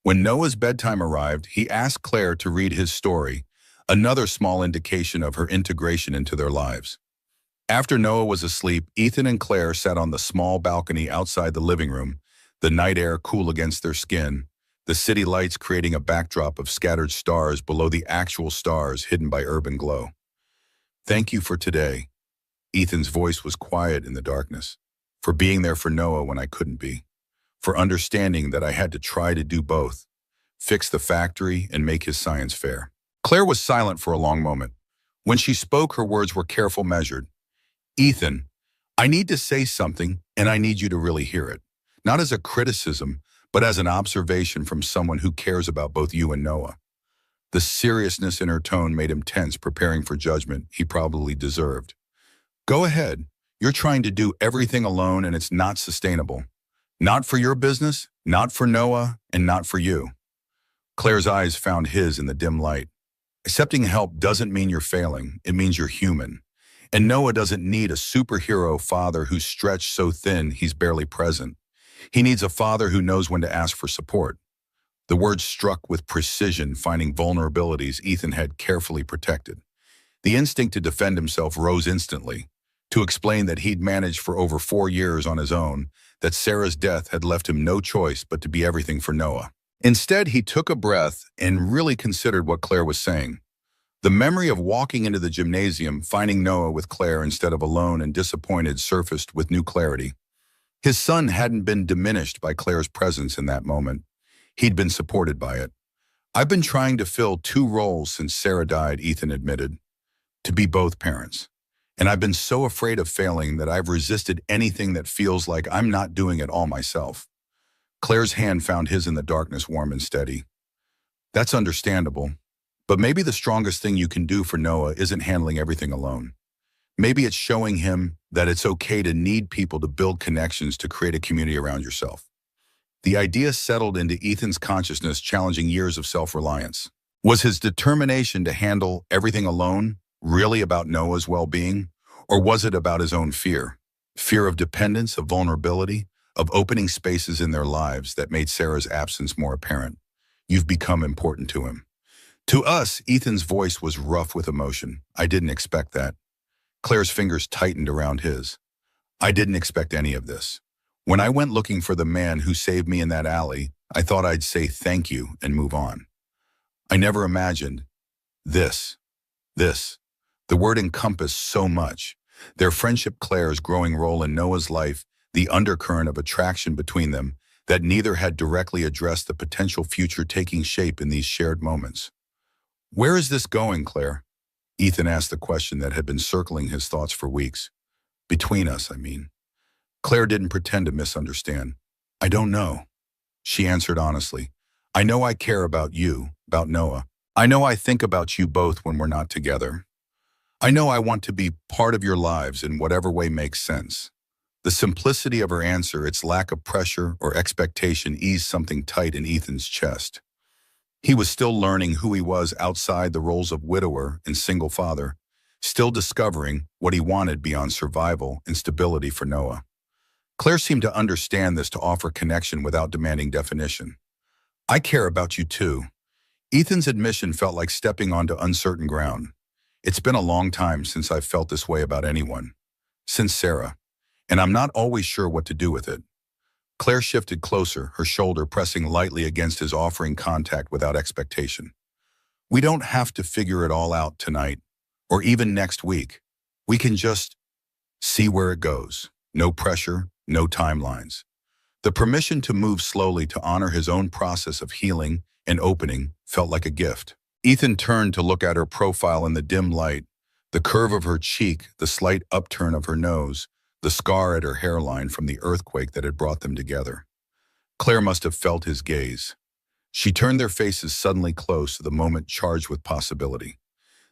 When Noah's bedtime arrived, he asked Claire to read his story, another small indication of her integration into their lives. After Noah was asleep, Ethan and Claire sat on the small balcony outside the living room, the night air cool against their skin, the city lights creating a backdrop of scattered stars below the actual stars hidden by urban glow. "Thank you for today." Ethan's voice was quiet in the darkness. "For being there for Noah when I couldn't be. For understanding that I had to try to do both, fix the factory and make his science fair." Claire was silent for a long moment. When she spoke, her words were careful, measured. "Ethan, I need to say something, and I need you to really hear it. Not as a criticism, but as an observation from someone who cares about both you and Noah." The seriousness in her tone made him tense, preparing for judgment he probably deserved. "Go ahead. You're trying to do everything alone, and it's not sustainable. Not for your business, not for Noah, and not for you." Claire's eyes found his in the dim light. "Accepting help doesn't mean you're failing. It means you're human. And Noah doesn't need a superhero father who's stretched so thin he's barely present. He needs a father who knows when to ask for support." The words struck with precision, finding vulnerabilities Ethan had carefully protected. The instinct to defend himself rose instantly, to explain that he'd managed for over 4 years on his own, that Sarah's death had left him no choice but to be everything for Noah. Instead, he took a breath and really considered what Claire was saying. The memory of walking into the gymnasium, finding Noah with Claire instead of alone and disappointed, surfaced with new clarity. His son hadn't been diminished by Claire's presence in that moment. He'd been supported by it. "I've been trying to fill 2 roles since Sarah died," Ethan admitted. "To be both parents. And I've been so afraid of failing that I've resisted anything that feels like I'm not doing it all myself." Claire's hand found his in the darkness, warm and steady. "That's understandable. But maybe the strongest thing you can do for Noah isn't handling everything alone. Maybe it's showing him that it's okay to need people to build connections, to create a community around yourself." The idea settled into Ethan's consciousness, challenging years of self-reliance. Was his determination to handle everything alone really about Noah's well-being, or was it about his own fear? Fear of dependence, of vulnerability, of opening spaces in their lives that made Sarah's absence more apparent. "You've become important to him." To us, Ethan's voice was rough with emotion. "I didn't expect that." Claire's fingers tightened around his. "I didn't expect any of this. When I went looking for the man who saved me in that alley, I thought I'd say thank you and move on. I never imagined this. The word encompassed so much. Their friendship, Claire's growing role in Noah's life, the undercurrent of attraction between them, that neither had directly addressed the potential future taking shape in these shared moments. "Where is this going, Claire?" Ethan asked the question that had been circling his thoughts for weeks. "Between us, I mean." Claire didn't pretend to misunderstand. "I don't know," she answered honestly. "I know I care about you, about Noah. I know I think about you both when we're not together. I know I want to be part of your lives in whatever way makes sense." The simplicity of her answer, its lack of pressure or expectation, eased something tight in Ethan's chest. He was still learning who he was outside the roles of widower and single father, still discovering what he wanted beyond survival and stability for Noah. Claire seemed to understand this, to offer connection without demanding definition. "I care about you too." Ethan's admission felt like stepping onto uncertain ground. "It's been a long time since I've felt this way about anyone. Since Sarah. And I'm not always sure what to do with it." Claire shifted closer, her shoulder pressing lightly against his, offering contact without expectation. We don't have to figure it all out tonight, or even next week. We can just see where it goes. No pressure, no timelines. The permission to move slowly to honor his own process of healing and opening felt like a gift. Ethan turned to look at her profile in the dim light, the curve of her cheek, the slight upturn of her nose, the scar at her hairline from the earthquake that had brought them together. Claire must have felt his gaze. She turned, their faces suddenly close, the moment charged with possibility.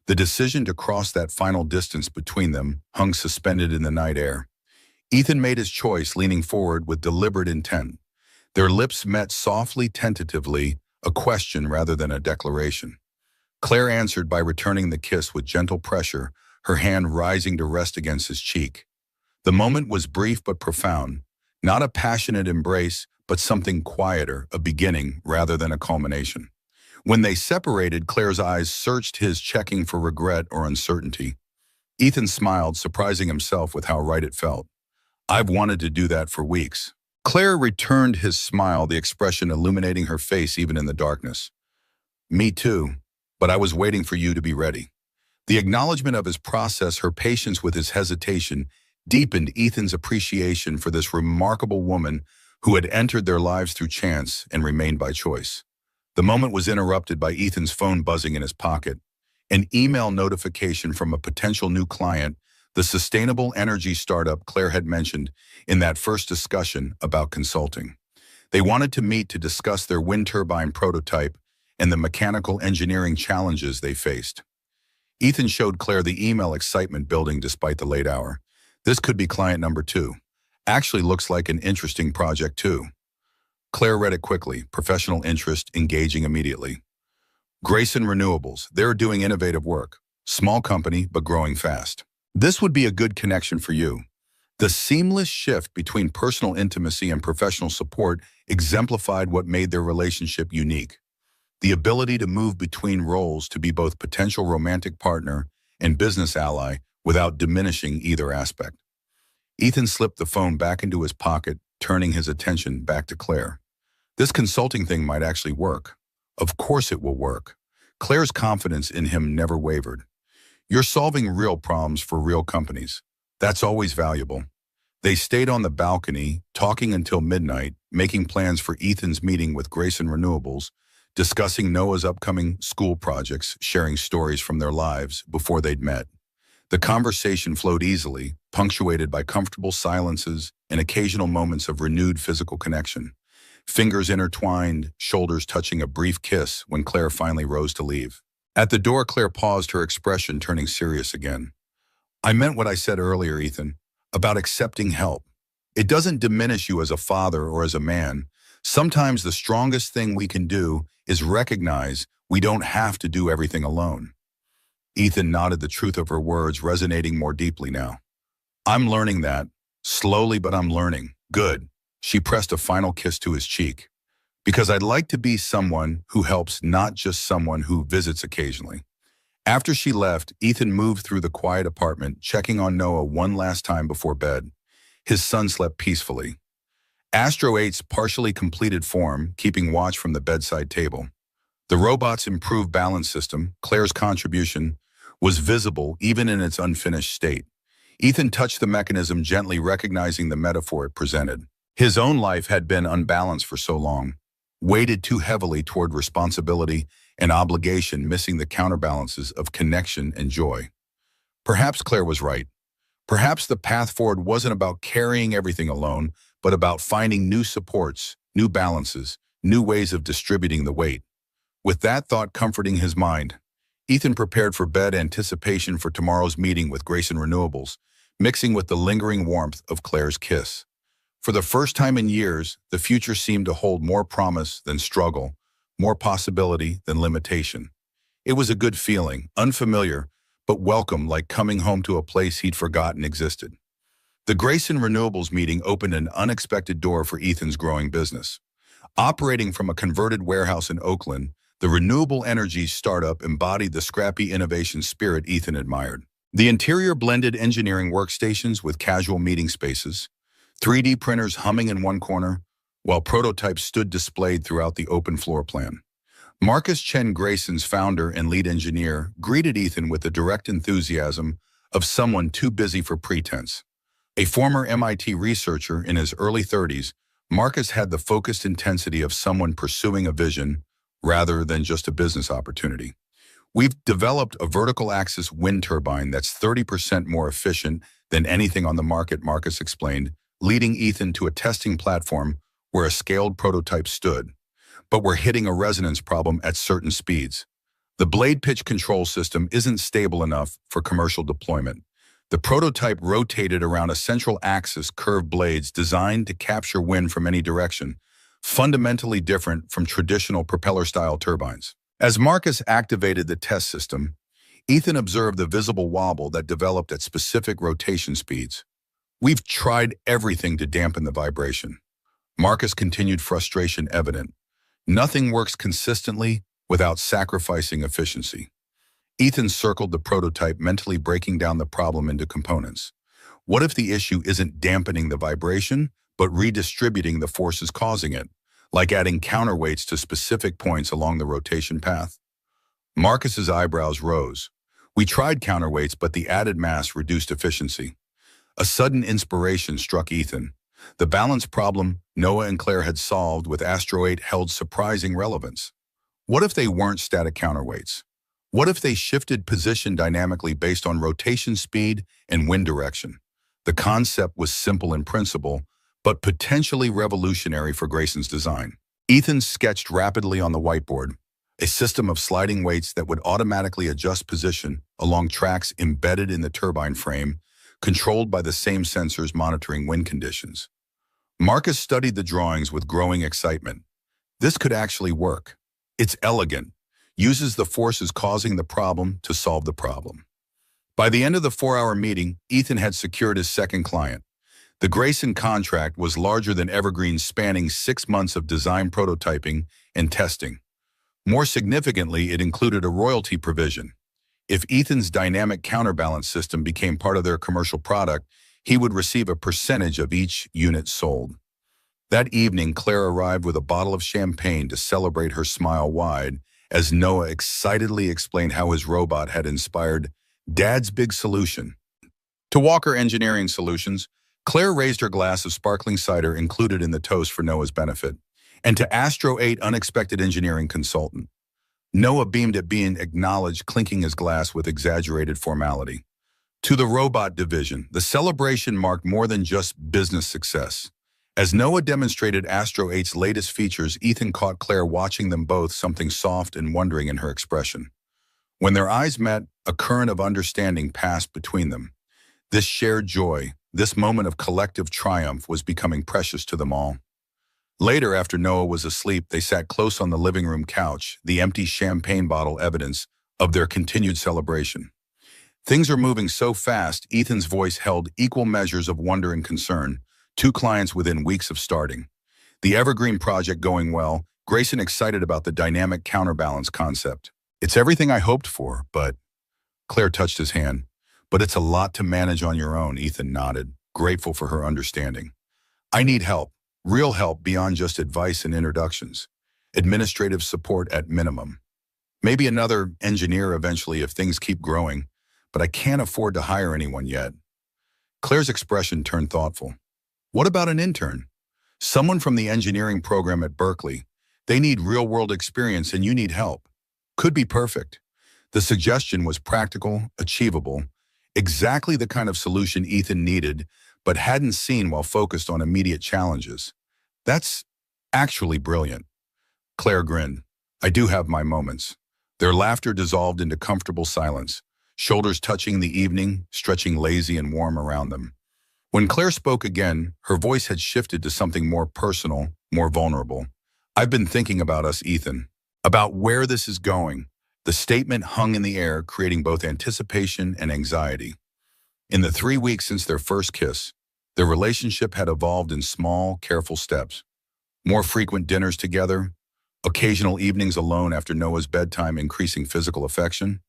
The decision to cross that final distance between them hung suspended in the night air. Ethan made his choice, leaning forward with deliberate intent. Their lips met softly, tentatively, a question rather than a declaration. Claire answered by returning the kiss with gentle pressure, her hand rising to rest against his cheek. The moment was brief but profound, not a passionate embrace, but something quieter, a beginning rather than a culmination. When they separated, Claire's eyes searched his, checking for regret or uncertainty. Ethan smiled, surprising himself with how right it felt. I've wanted to do that for weeks. Claire returned his smile, the expression illuminating her face even in the darkness. Me too, but I was waiting for you to be ready. The acknowledgement of his process, her patience with his hesitation, deepened Ethan's appreciation for this remarkable woman who had entered their lives through chance and remained by choice. The moment was interrupted by Ethan's phone buzzing in his pocket. An email notification from a potential new client, the sustainable energy startup Claire had mentioned in that first discussion about consulting. They wanted to meet to discuss their wind turbine prototype and the mechanical engineering challenges they faced. Ethan showed Claire the email, excitement building despite the late hour. This could be client number 2. Actually looks like an interesting project too. Claire read it quickly, professional interest engaging immediately. Grayson Renewables, they're doing innovative work. Small company, but growing fast. This would be a good connection for you. The seamless shift between personal intimacy and professional support exemplified what made their relationship unique. The ability to move between roles, to be both potential romantic partner and business ally without diminishing either aspect. Ethan slipped the phone back into his pocket, turning his attention back to Claire. This consulting thing might actually work. Of course it will work. Claire's confidence in him never wavered. You're solving real problems for real companies. That's always valuable. They stayed on the balcony, talking until midnight, making plans for Ethan's meeting with Grayson Renewables, discussing Noah's upcoming school projects, sharing stories from their lives before they'd met. The conversation flowed easily, punctuated by comfortable silences and occasional moments of renewed physical connection. Fingers intertwined, shoulders touching, a brief kiss when Claire finally rose to leave. At the door, Claire paused, her expression turning serious again. I meant what I said earlier, Ethan, about accepting help. It doesn't diminish you as a father or as a man. Sometimes the strongest thing we can do is recognize we don't have to do everything alone. Ethan nodded, the truth of her words resonating more deeply now. I'm learning that. Slowly, but I'm learning. Good. She pressed a final kiss to his cheek. Because I'd like to be someone who helps, not just someone who visits occasionally. After she left, Ethan moved through the quiet apartment, checking on Noah one last time before bed. His son slept peacefully. Astro 8's partially completed form, keeping watch from the bedside table. The robot's improved balance system, Claire's contribution, was visible even in its unfinished state. Ethan touched the mechanism gently, recognizing the metaphor it presented. His own life had been unbalanced for so long, weighted too heavily toward responsibility and obligation, missing the counterbalances of connection and joy. Perhaps Claire was right. Perhaps the path forward wasn't about carrying everything alone, but about finding new supports, new balances, new ways of distributing the weight. With that thought comforting his mind, Ethan prepared for bed, anticipation for tomorrow's meeting with Grayson Renewables, mixing with the lingering warmth of Claire's kiss. For the first time in years, the future seemed to hold more promise than struggle, more possibility than limitation. It was a good feeling, unfamiliar, but welcome, like coming home to a place he'd forgotten existed. The Grayson Renewables meeting opened an unexpected door for Ethan's growing business. Operating from a converted warehouse in Oakland, the renewable energy startup embodied the scrappy innovation spirit Ethan admired. The interior blended engineering workstations with casual meeting spaces, 3D printers humming in one corner, while prototypes stood displayed throughout the open floor plan. Marcus Chen Grayson's founder and lead engineer greeted Ethan with the direct enthusiasm of someone too busy for pretense. A former MIT researcher in his early 30s, Marcus had the focused intensity of someone pursuing a vision rather than just a business opportunity. We've developed a vertical axis wind turbine that's 30% more efficient than anything on the market, Marcus explained, leading Ethan to a testing platform where a scaled prototype stood. But we're hitting a resonance problem at certain speeds. The blade pitch control system isn't stable enough for commercial deployment. The prototype rotated around a central axis curved blades designed to capture wind from any direction, fundamentally different from traditional propeller-style turbines. As Marcus activated the test system, Ethan observed the visible wobble that developed at specific rotation speeds. We've tried everything to dampen the vibration. Marcus continued, frustration evident. Nothing works consistently without sacrificing efficiency. Ethan circled the prototype, mentally breaking down the problem into components. What if the issue isn't dampening the vibration, but redistributing the forces causing it, like adding counterweights to specific points along the rotation path? Marcus's eyebrows rose. We tried counterweights, but the added mass reduced efficiency. A sudden inspiration struck Ethan. The balance problem Noah and Claire had solved with Astro 8 held surprising relevance. What if they weren't static counterweights? What if they shifted position dynamically based on rotation speed and wind direction? The concept was simple in principle, but potentially revolutionary for Grayson's design. Ethan sketched rapidly on the whiteboard, a system of sliding weights that would automatically adjust position along tracks embedded in the turbine frame, controlled by the same sensors monitoring wind conditions. Marcus studied the drawings with growing excitement. This could actually work. It's elegant, uses the forces causing the problem to solve the problem. By the end of the 4-hour meeting, Ethan had secured his second client. The Grayson contract was larger than Evergreen, spanning 6 months of design, prototyping, and testing. More significantly, it included a royalty provision. If Ethan's dynamic counterbalance system became part of their commercial product, he would receive a percentage of each unit sold. That evening, Claire arrived with a bottle of champagne to celebrate her smile wide as Noah excitedly explained how his robot had inspired Dad's big solution. To Walker Engineering Solutions, Claire raised her glass of sparkling cider included in the toast for Noah's benefit. And to Astro 8 Unexpected Engineering Consultant. Noah beamed at being acknowledged, clinking his glass with exaggerated formality. To the robot division, the celebration marked more than just business success. As Noah demonstrated Astro 8's latest features, Ethan caught Claire watching them both, something soft and wondering in her expression. When their eyes met, a current of understanding passed between them. This shared joy, this moment of collective triumph, was becoming precious to them all. Later, after Noah was asleep, they sat close on the living room couch, the empty champagne bottle evidence of their continued celebration. Things are moving so fast, Ethan's voice held equal measures of wonder and concern, 2 clients within weeks of starting. The Evergreen project going well, Grayson excited about the dynamic counterbalance concept. It's everything I hoped for, but... Claire touched his hand. But it's a lot to manage on your own, Ethan nodded, grateful for her understanding. I need help, real help beyond just advice and introductions. Administrative support at minimum. Maybe another engineer eventually if things keep growing, but I can't afford to hire anyone yet. Claire's expression turned thoughtful. What about an intern? Someone from the engineering program at Berkeley. They need real-world experience and you need help. Could be perfect. The suggestion was practical, achievable, exactly the kind of solution Ethan needed, but hadn't seen while focused on immediate challenges. That's actually brilliant. Claire grinned. I do have my moments. Their laughter dissolved into comfortable silence, shoulders touching the evening, stretching lazy and warm around them. When Claire spoke again, her voice had shifted to something more personal, more vulnerable. I've been thinking about us, Ethan, about where this is going. The statement hung in the air, creating both anticipation and anxiety. In the 3 weeks since their first kiss, their relationship had evolved in small, careful steps. More frequent dinners together, occasional evenings alone after Noah's bedtime, increasing physical affection,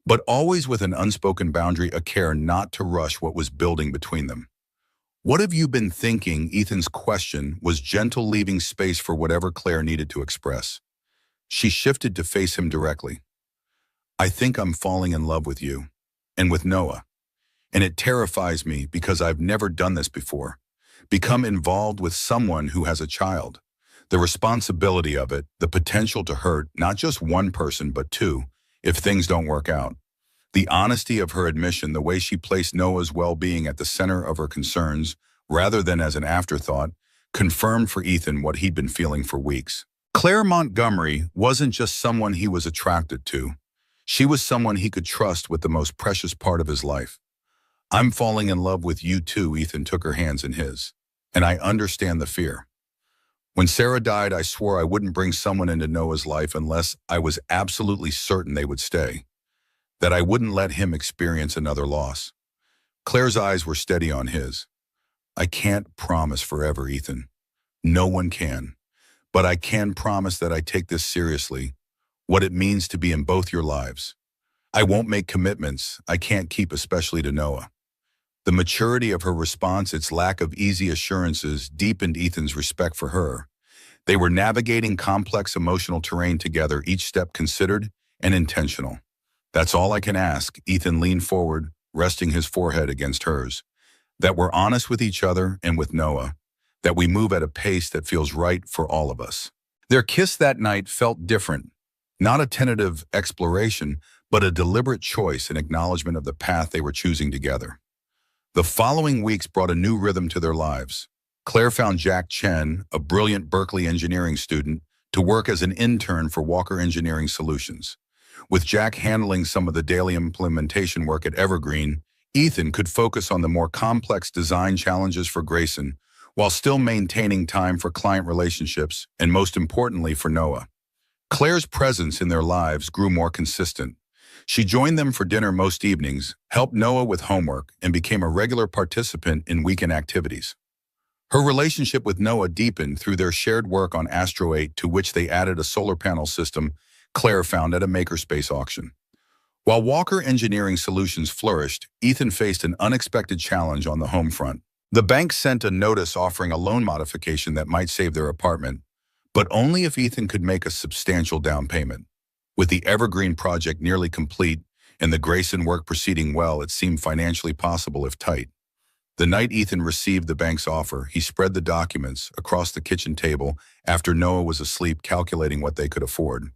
but always with an unspoken boundary, a care not to rush what was building between them. "What have you been thinking?" Ethan's question was gentle, leaving space for whatever Claire needed to express. She shifted to face him directly. "I think I'm falling in love with you, and with Noah. And it terrifies me because I've never done this before. Become involved with someone who has a child. The responsibility of it, the potential to hurt not just one person but two, if things don't work out." The honesty of her admission, the way she placed Noah's well-being at the center of her concerns, rather than as an afterthought, confirmed for Ethan what he'd been feeling for weeks. Claire Montgomery wasn't just someone he was attracted to. She was someone he could trust with the most precious part of his life. "I'm falling in love with you too," Ethan took her hands in his. "And I understand the fear. When Sarah died, I swore I wouldn't bring someone into Noah's life unless I was absolutely certain they would stay. That I wouldn't let him experience another loss." Claire's eyes were steady on his. "I can't promise forever, Ethan. No one can. But I can promise that I take this seriously, what it means to be in both your lives. I won't make commitments I can't keep, especially to Noah." The maturity of her response, its lack of easy assurances, deepened Ethan's respect for her. They were navigating complex emotional terrain together, each step considered and intentional. "That's all I can ask," Ethan leaned forward, resting his forehead against hers. "That we're honest with each other and with Noah. That we move at a pace that feels right for all of us." Their kiss that night felt different. Not a tentative exploration, but a deliberate choice and acknowledgement of the path they were choosing together. The following weeks brought a new rhythm to their lives. Claire found Jack Chen, a brilliant Berkeley engineering student, to work as an intern for Walker Engineering Solutions. With Jack handling some of the daily implementation work at Evergreen, Ethan could focus on the more complex design challenges for Grayson, while still maintaining time for client relationships and, most importantly, for Noah. Claire's presence in their lives grew more consistent. She joined them for dinner most evenings, helped Noah with homework, and became a regular participant in weekend activities. Her relationship with Noah deepened through their shared work on Astro 8, to which they added a solar panel system Claire found at a makerspace auction. While Walker Engineering Solutions flourished, Ethan faced an unexpected challenge on the home front. The bank sent a notice offering a loan modification that might save their apartment, but only if Ethan could make a substantial down payment. With the Evergreen project nearly complete and the Grayson work proceeding well, it seemed financially possible if tight. The night Ethan received the bank's offer, he spread the documents across the kitchen table after Noah was asleep, calculating what they could afford.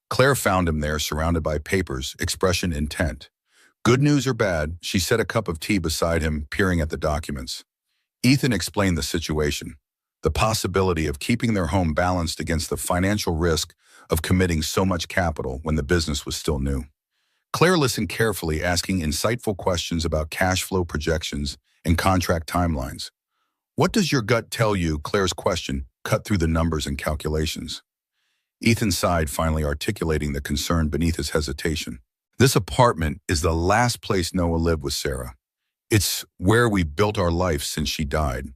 Claire found him there, surrounded by papers, expression intent. Good news or bad, she set a cup of tea beside him, peering at the documents. Ethan explained the situation, the possibility of keeping their home balanced against the financial risk of committing so much capital when the business was still new. Claire listened carefully, asking insightful questions about cash flow projections and contract timelines. "What does your gut tell you?" Claire's question cut through the numbers and calculations. Ethan sighed, finally articulating the concern beneath his hesitation. "This apartment is the last place Noah lived with Sarah. It's where we built our life since she died.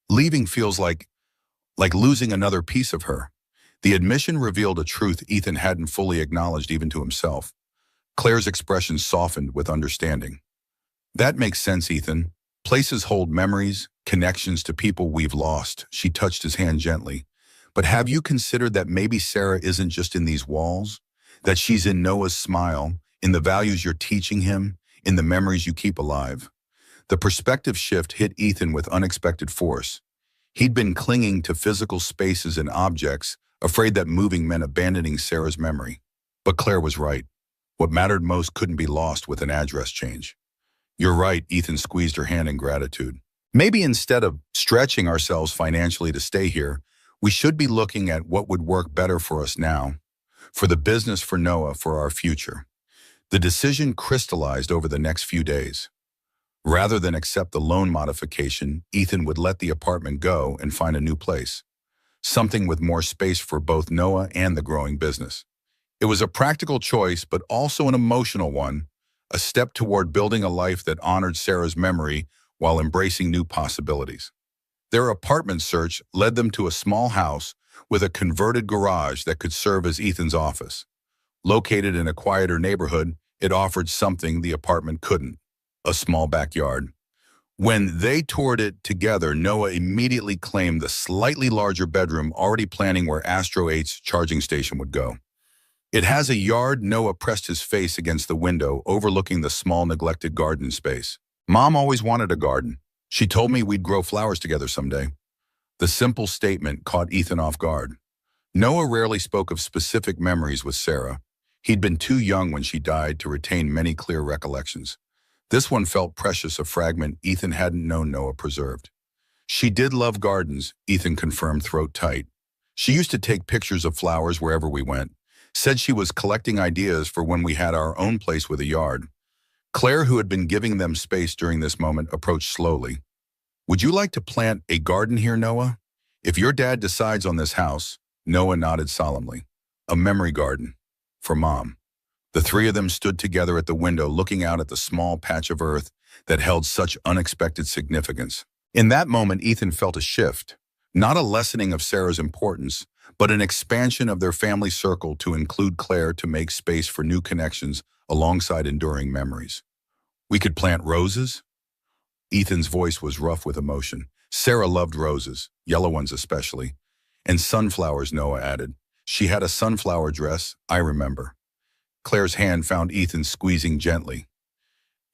Leaving feels like losing another piece of her." The admission revealed a truth Ethan hadn't fully acknowledged even to himself. Claire's expression softened with understanding. "That makes sense, Ethan. Places hold memories, connections to people we've lost." She touched his hand gently. "But have you considered that maybe Sarah isn't just in these walls? That she's in Noah's smile, in the values you're teaching him, in the memories you keep alive?" The perspective shift hit Ethan with unexpected force. He'd been clinging to physical spaces and objects, afraid that moving meant abandoning Sarah's memory. But Claire was right. What mattered most couldn't be lost with an address change. "You're right," Ethan squeezed her hand in gratitude. "Maybe instead of stretching ourselves financially to stay here, we should be looking at what would work better for us now, for the business, for Noah, for our future." The decision crystallized over the next few days. Rather than accept the loan modification, Ethan would let the apartment go and find a new place. Something with more space for both Noah and the growing business. It was a practical choice, but also an emotional one, a step toward building a life that honored Sarah's memory while embracing new possibilities. Their apartment search led them to a small house with a converted garage that could serve as Ethan's office. Located in a quieter neighborhood, it offered something the apartment couldn't: a small backyard. When they toured it together, Noah immediately claimed the slightly larger bedroom, already planning where Astro 8's charging station would go. It has a yard. Noah pressed his face against the window, overlooking the small neglected garden space. Mom always wanted a garden. She told me we'd grow flowers together someday. The simple statement caught Ethan off guard. Noah rarely spoke of specific memories with Sarah. He'd been too young when she died to retain many clear recollections. This one felt precious, a fragment Ethan hadn't known Noah preserved. She did love gardens, Ethan confirmed, throat tight. She used to take pictures of flowers wherever we went. Said she was collecting ideas for when we had our own place with a yard. Claire, who had been giving them space during this moment, approached slowly. Would you like to plant a garden here, Noah? If your dad decides on this house, Noah nodded solemnly. A memory garden. For Mom. The three of them stood together at the window, looking out at the small patch of earth that held such unexpected significance. In that moment, Ethan felt a shift. Not a lessening of Sarah's importance, but an expansion of their family circle to include Claire, to make space for new connections alongside enduring memories. We could plant roses? Ethan's voice was rough with emotion. Sarah loved roses, yellow ones especially. And sunflowers, Noah added. She had a sunflower dress, I remember. Claire's hand found Ethan, squeezing gently.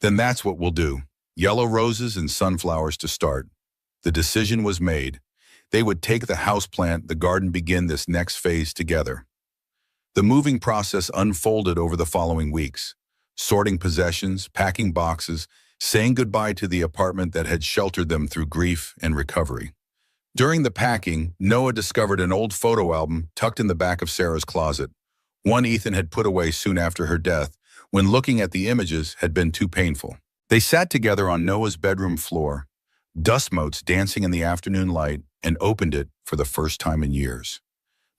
Then that's what we'll do. Yellow roses and sunflowers to start. The decision was made. They would take the houseplant, the garden, begin this next phase together. The moving process unfolded over the following weeks, sorting possessions, packing boxes, saying goodbye to the apartment that had sheltered them through grief and recovery. During the packing, Noah discovered an old photo album tucked in the back of Sarah's closet, one Ethan had put away soon after her death, when looking at the images had been too painful. They sat together on Noah's bedroom floor, dust motes dancing in the afternoon light, and opened it for the first time in years.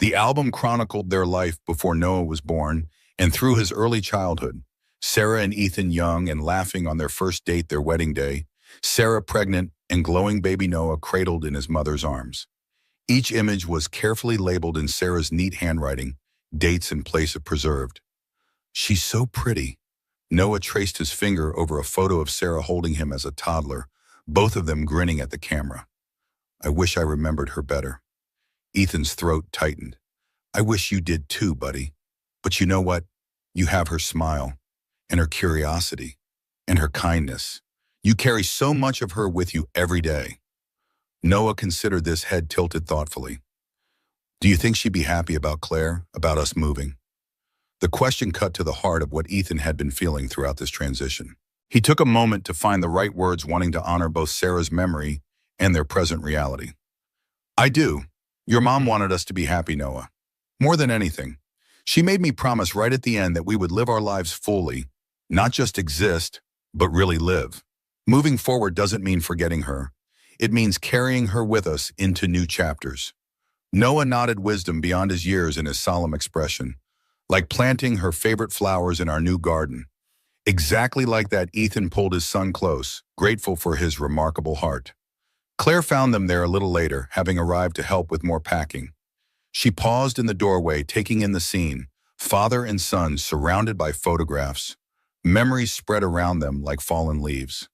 The album chronicled their life before Noah was born and through his early childhood. Sarah and Ethan young and laughing on their first date, their wedding day. Sarah pregnant and glowing baby Noah cradled in his mother's arms. Each image was carefully labeled in Sarah's neat handwriting, dates and place of preserved. She's so pretty. Noah traced his finger over a photo of Sarah holding him as a toddler, both of them grinning at the camera. I wish I remembered her better. Ethan's throat tightened. I wish you did too, buddy. But you know what? You have her smile, and her curiosity, and her kindness. You carry so much of her with you every day. Noah considered this, head tilted thoughtfully. Do you think she'd be happy about Claire, about us moving? The question cut to the heart of what Ethan had been feeling throughout this transition. He took a moment to find the right words, wanting to honor both Sarah's memory and their present reality. I do. Your mom wanted us to be happy, Noah. More than anything. She made me promise right at the end that we would live our lives fully, not just exist, but really live. Moving forward doesn't mean forgetting her. It means carrying her with us into new chapters. Noah nodded wisdom beyond his years in his solemn expression, like planting her favorite flowers in our new garden. Exactly like that, Ethan pulled his son close, grateful for his remarkable heart. Claire found them there a little later, having arrived to help with more packing. She paused in the doorway, taking in the scene, father and son surrounded by photographs. Memories spread around them like fallen leaves.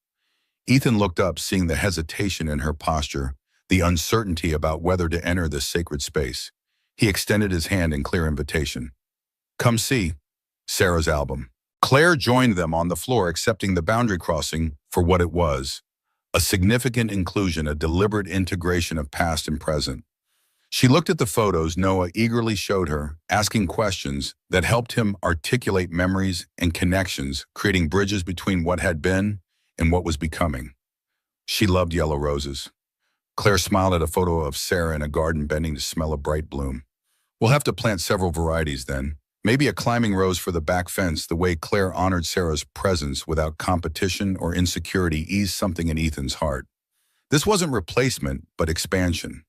Ethan looked up, seeing the hesitation in her posture, the uncertainty about whether to enter this sacred space. He extended his hand in clear invitation. Come see Sarah's album. Claire joined them on the floor, accepting the boundary crossing for what it was. A significant inclusion, a deliberate integration of past and present. She looked at the photos Noah eagerly showed her, asking questions that helped him articulate memories and connections, creating bridges between what had been and what was becoming. She loved yellow roses. Claire smiled at a photo of Sarah in a garden bending to smell a bright bloom. We'll have to plant several varieties then. Maybe a climbing rose for the back fence. The way Claire honored Sarah's presence without competition or insecurity eased something in Ethan's heart. This wasn't replacement, but expansion.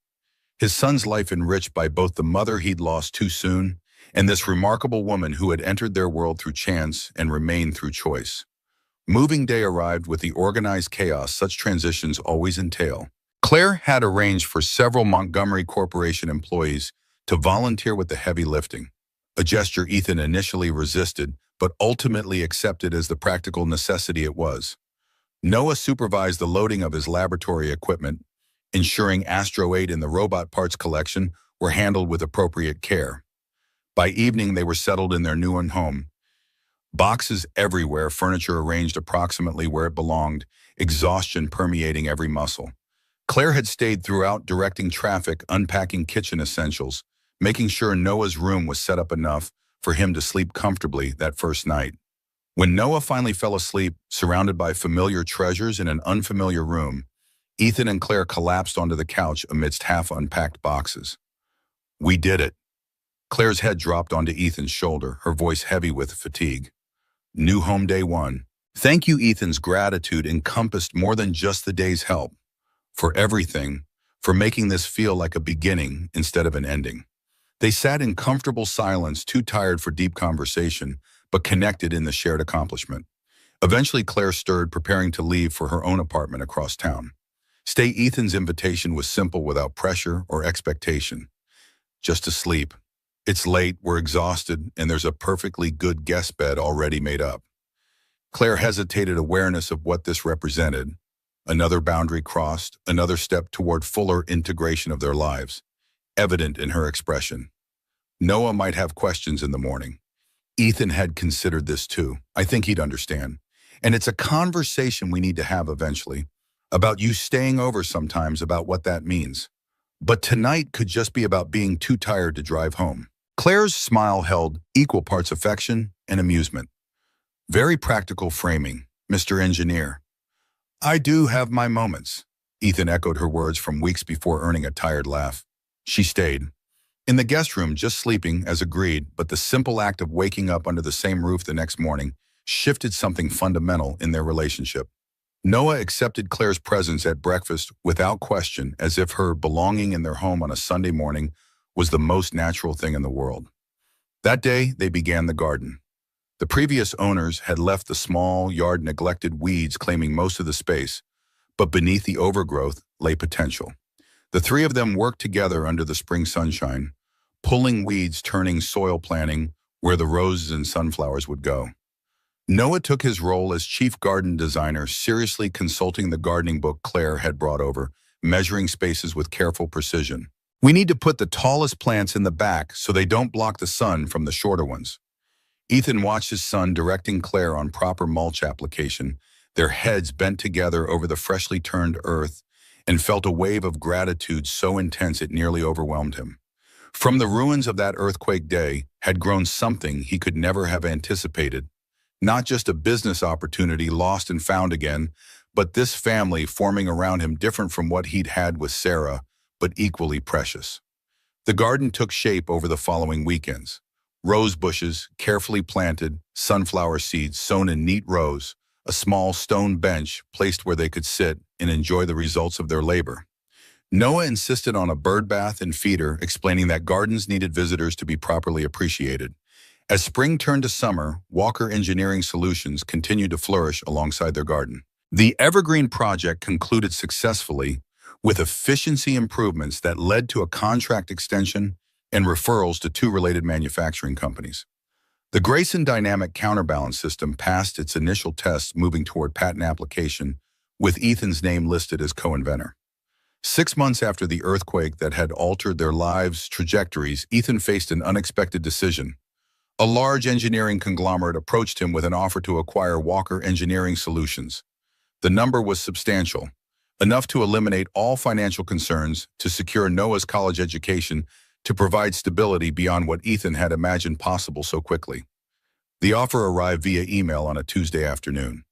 His son's life enriched by both the mother he'd lost too soon and this remarkable woman who had entered their world through chance and remained through choice. Moving day arrived with the organized chaos such transitions always entail. Claire had arranged for several Montgomery Corporation employees to volunteer with the heavy lifting, a gesture Ethan initially resisted but ultimately accepted as the practical necessity it was. Noah supervised the loading of his laboratory equipment, ensuring Astro 8 and the robot parts collection were handled with appropriate care. By evening, they were settled in their new home. Boxes everywhere, furniture arranged approximately where it belonged, exhaustion permeating every muscle. Claire had stayed throughout, directing traffic, unpacking kitchen essentials, making sure Noah's room was set up enough for him to sleep comfortably that first night. When Noah finally fell asleep, surrounded by familiar treasures in an unfamiliar room, Ethan and Claire collapsed onto the couch amidst half-unpacked boxes. "We did it." Claire's head dropped onto Ethan's shoulder, her voice heavy with fatigue. "New home day one." Thank you. Ethan's gratitude encompassed more than just the day's help. For everything, for making this feel like a beginning instead of an ending. They sat in comfortable silence, too tired for deep conversation, but connected in the shared accomplishment. Eventually, Claire stirred, preparing to leave for her own apartment across town. Stay. Ethan's invitation was simple, without pressure or expectation. Just to sleep. It's late, we're exhausted, and there's a perfectly good guest bed already made up. Claire hesitated, awareness of what this represented. Another boundary crossed, another step toward fuller integration of their lives, evident in her expression. Noah might have questions in the morning. Ethan had considered this too. I think he'd understand. And it's a conversation we need to have eventually, about you staying over sometimes, about what that means. But tonight could just be about being too tired to drive home. Claire's smile held equal parts affection and amusement. Very practical framing, Mr. Engineer. I do have my moments. Ethan echoed her words from weeks before, earning a tired laugh. She stayed. In the guest room, just sleeping, as agreed, but the simple act of waking up under the same roof the next morning shifted something fundamental in their relationship. Noah accepted Claire's presence at breakfast without question, as if her belonging in their home on a Sunday morning was the most natural thing in the world. That day, they began the garden. The previous owners had left the small yard neglected, weeds claiming most of the space, but beneath the overgrowth lay potential. The three of them worked together under the spring sunshine, pulling weeds, turning soil, planting where the roses and sunflowers would go. Noah took his role as chief garden designer, seriously consulting the gardening book Claire had brought over, measuring spaces with careful precision. We need to put the tallest plants in the back so they don't block the sun from the shorter ones. Ethan watched his son directing Claire on proper mulch application, their heads bent together over the freshly turned earth, and felt a wave of gratitude so intense it nearly overwhelmed him. From the ruins of that earthquake day had grown something he could never have anticipated. Not just a business opportunity lost and found again, but this family forming around him, different from what he'd had with Sarah, but equally precious. The garden took shape over the following weekends. Rose bushes, carefully planted, sunflower seeds sown in neat rows, a small stone bench placed where they could sit and enjoy the results of their labor. Noah insisted on a bird bath and feeder, explaining that gardens needed visitors to be properly appreciated. As spring turned to summer, Walker Engineering Solutions continued to flourish alongside their garden. The Evergreen project concluded successfully, with efficiency improvements that led to a contract extension and referrals to two related manufacturing companies. The Grayson Dynamic Counterbalance System passed its initial tests, moving toward patent application, with Ethan's name listed as co-inventor. 6 months after the earthquake that had altered their lives' trajectories, Ethan faced an unexpected decision. A large engineering conglomerate approached him with an offer to acquire Walker Engineering Solutions. The number was substantial, enough to eliminate all financial concerns, to secure Noah's college education, to provide stability beyond what Ethan had imagined possible so quickly. The offer arrived via email on a Tuesday afternoon.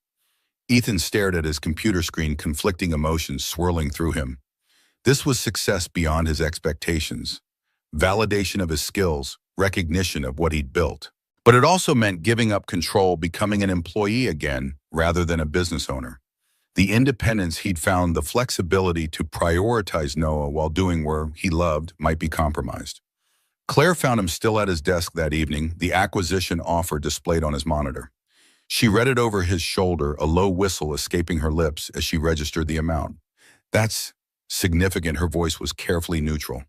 Ethan stared at his computer screen, conflicting emotions swirling through him. This was success beyond his expectations, validation of his skills, recognition of what he'd built. But it also meant giving up control, becoming an employee again rather than a business owner. The independence he'd found, the flexibility to prioritize Noah while doing where he loved, might be compromised. Claire found him still at his desk that evening, the acquisition offer displayed on his monitor. She read it over his shoulder, a low whistle escaping her lips as she registered the amount. That's significant. Her voice was carefully neutral,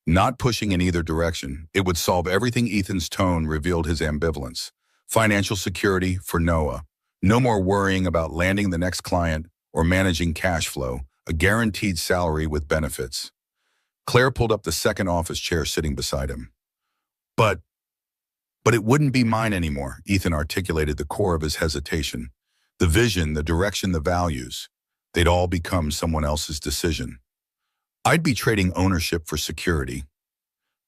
not pushing in either direction. It would solve everything. Ethan's tone revealed his ambivalence. Financial security for Noah, No more worrying about landing the next client or managing cash flow, a guaranteed salary with benefits. Claire pulled up the second office chair sitting beside him. But it wouldn't be mine anymore, Ethan articulated the core of his hesitation. The vision, the direction, the values, they'd all become someone else's decision. I'd be trading ownership for security.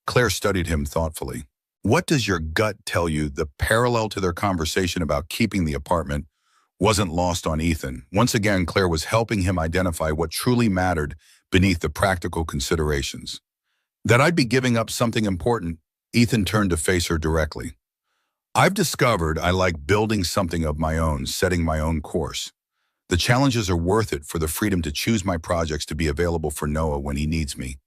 Claire studied him thoughtfully. What does your gut tell you? The parallel to their conversation about keeping the apartment wasn't lost on Ethan. Once again, Claire was helping him identify what truly mattered beneath the practical considerations. That I'd be giving up something important, Ethan turned to face her directly. I've discovered I like building something of my own, setting my own course. The challenges are worth it for the freedom to choose my projects, to be available for Noah when he needs me,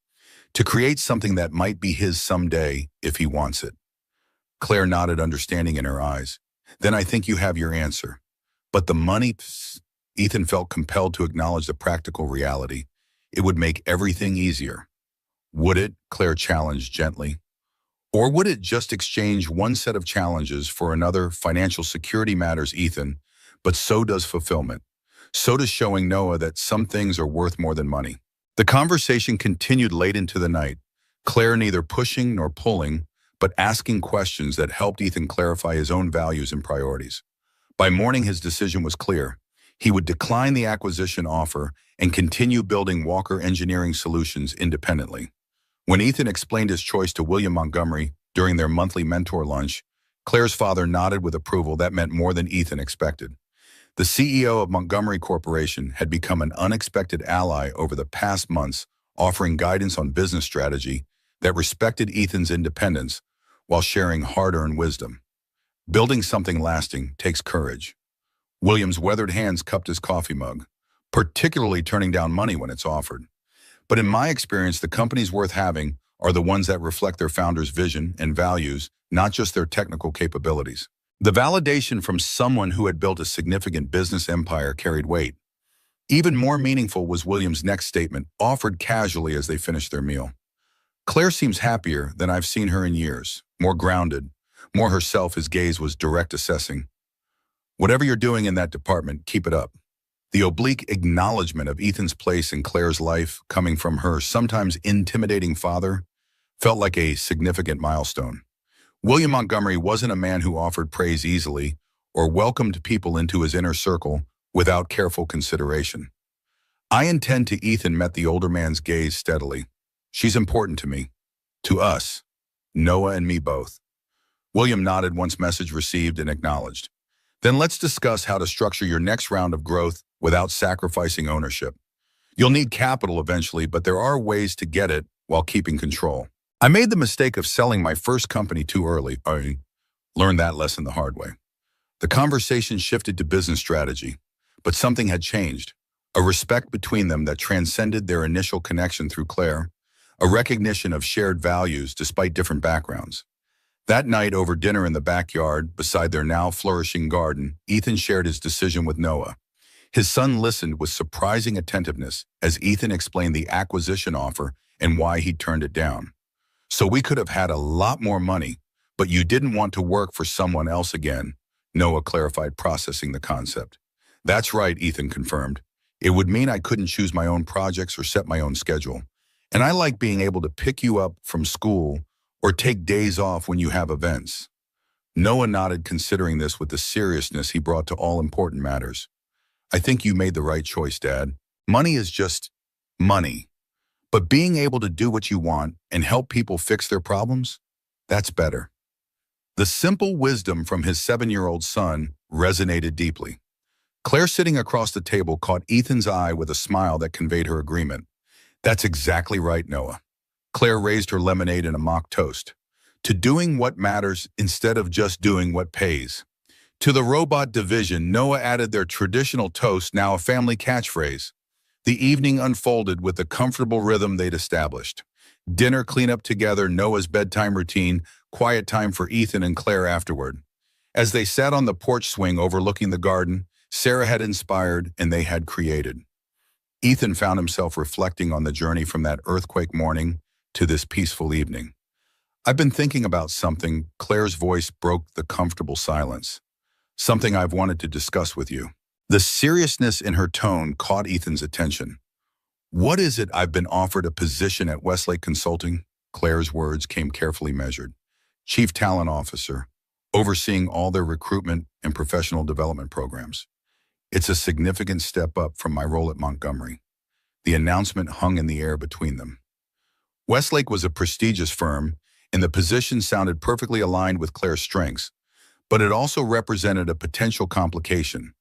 to create something that might be his someday if he wants it. Claire nodded, understanding in her eyes. Then I think you have your answer. But the money, Ethan felt compelled to acknowledge the practical reality. It would make everything easier. Would it? Claire challenged gently. Or would it just exchange one set of challenges for another? Financial security matters, Ethan, but so does fulfillment. So does showing Noah that some things are worth more than money. The conversation continued late into the night, Claire neither pushing nor pulling, but asking questions that helped Ethan clarify his own values and priorities. By morning, his decision was clear. He would decline the acquisition offer and continue building Walker Engineering Solutions independently. When Ethan explained his choice to William Montgomery during their monthly mentor lunch, Claire's father nodded with approval that meant more than Ethan expected. The CEO of Montgomery Corporation had become an unexpected ally over the past months, offering guidance on business strategy that respected Ethan's independence while sharing hard-earned wisdom. Building something lasting takes courage. William's weathered hands cupped his coffee mug, particularly turning down money when it's offered. But in my experience, the companies worth having are the ones that reflect their founders' vision and values, not just their technical capabilities. The validation from someone who had built a significant business empire carried weight. Even more meaningful was William's next statement, offered casually as they finished their meal. Claire seems happier than I've seen her in years, more grounded, more herself. His gaze was direct, assessing. Whatever you're doing in that department, keep it up. The oblique acknowledgement of Ethan's place in Claire's life, coming from her sometimes intimidating father, felt like a significant milestone. William Montgomery wasn't a man who offered praise easily or welcomed people into his inner circle without careful consideration. I intend to. Ethan met the older man's gaze steadily. She's important to me. To us. Noah and me both. William nodded once message received and acknowledged. Then let's discuss how to structure your next round of growth without sacrificing ownership. You'll need capital eventually, but there are ways to get it while keeping control. I made the mistake of selling my first company too early. I learned that lesson the hard way. The conversation shifted to business strategy, but something had changed. A respect between them that transcended their initial connection through Claire, a recognition of shared values despite different backgrounds. That night, over dinner in the backyard, beside their now flourishing garden, Ethan shared his decision with Noah. His son listened with surprising attentiveness as Ethan explained the acquisition offer and why he turned it down. So we could have had a lot more money, but you didn't want to work for someone else again, Noah clarified, processing the concept. That's right, Ethan confirmed. It would mean I couldn't choose my own projects or set my own schedule. And I like being able to pick you up from school or take days off when you have events. Noah nodded, considering this with the seriousness he brought to all important matters. I think you made the right choice, Dad. Money is just money. But being able to do what you want and help people fix their problems, that's better. The simple wisdom from his 7-year-old son resonated deeply. Claire, sitting across the table, caught Ethan's eye with a smile that conveyed her agreement. That's exactly right, Noah. Claire raised her lemonade in a mock toast. To doing what matters instead of just doing what pays. To the robot division, Noah added their traditional toast, now a family catchphrase. The evening unfolded with the comfortable rhythm they'd established. Dinner, cleanup together, Noah's bedtime routine, quiet time for Ethan and Claire afterward. As they sat on the porch swing overlooking the garden, Sarah had inspired and they had created. Ethan found himself reflecting on the journey from that earthquake morning to this peaceful evening. I've been thinking about something. Claire's voice broke the comfortable silence. Something I've wanted to discuss with you. The seriousness in her tone caught Ethan's attention. What is it? I've been offered a position at Westlake Consulting? Claire's words came carefully measured. Chief Talent Officer, overseeing all their recruitment and professional development programs. It's a significant step up from my role at Montgomery. The announcement hung in the air between them. Westlake was a prestigious firm, and the position sounded perfectly aligned with Claire's strengths, but it also represented a potential complication,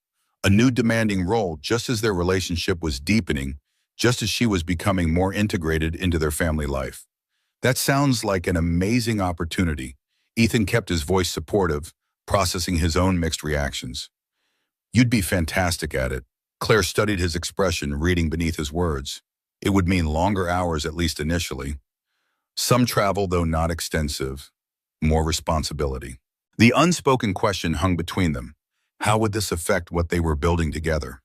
a new demanding role just as their relationship was deepening, just as she was becoming more integrated into their family life. That sounds like an amazing opportunity. Ethan kept his voice supportive, processing his own mixed reactions. You'd be fantastic at it. Claire studied his expression, reading beneath his words. It would mean longer hours, at least initially. Some travel, though not extensive. More responsibility. The unspoken question hung between them. How would this affect what they were building together?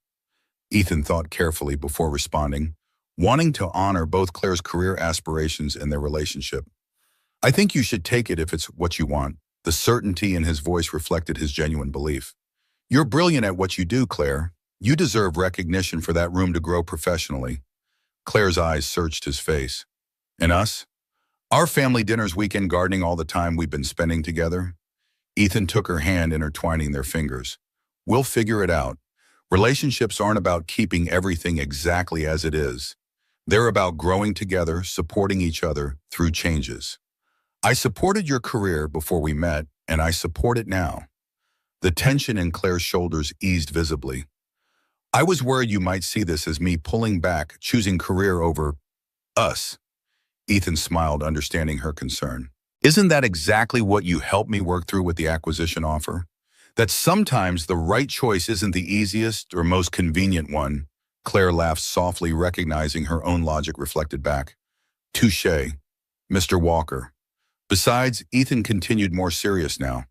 Ethan thought carefully before responding, wanting to honor both Claire's career aspirations and their relationship. I think you should take it if it's what you want. The certainty in his voice reflected his genuine belief. You're brilliant at what you do, Claire. You deserve recognition for that room to grow professionally. Claire's eyes searched his face. And us? Our family dinners, weekend gardening, all the time we've been spending together? Ethan took her hand, intertwining their fingers. We'll figure it out. Relationships aren't about keeping everything exactly as it is. They're about growing together, supporting each other through changes. I supported your career before we met, and I support it now. The tension in Claire's shoulders eased visibly. I was worried you might see this as me pulling back, choosing career over us. Ethan smiled, understanding her concern. Isn't that exactly what you helped me work through with the acquisition offer? That sometimes the right choice isn't the easiest or most convenient one. Claire laughed softly, recognizing her own logic reflected back. Touché, Mr. Walker. Besides, Ethan continued, more serious now.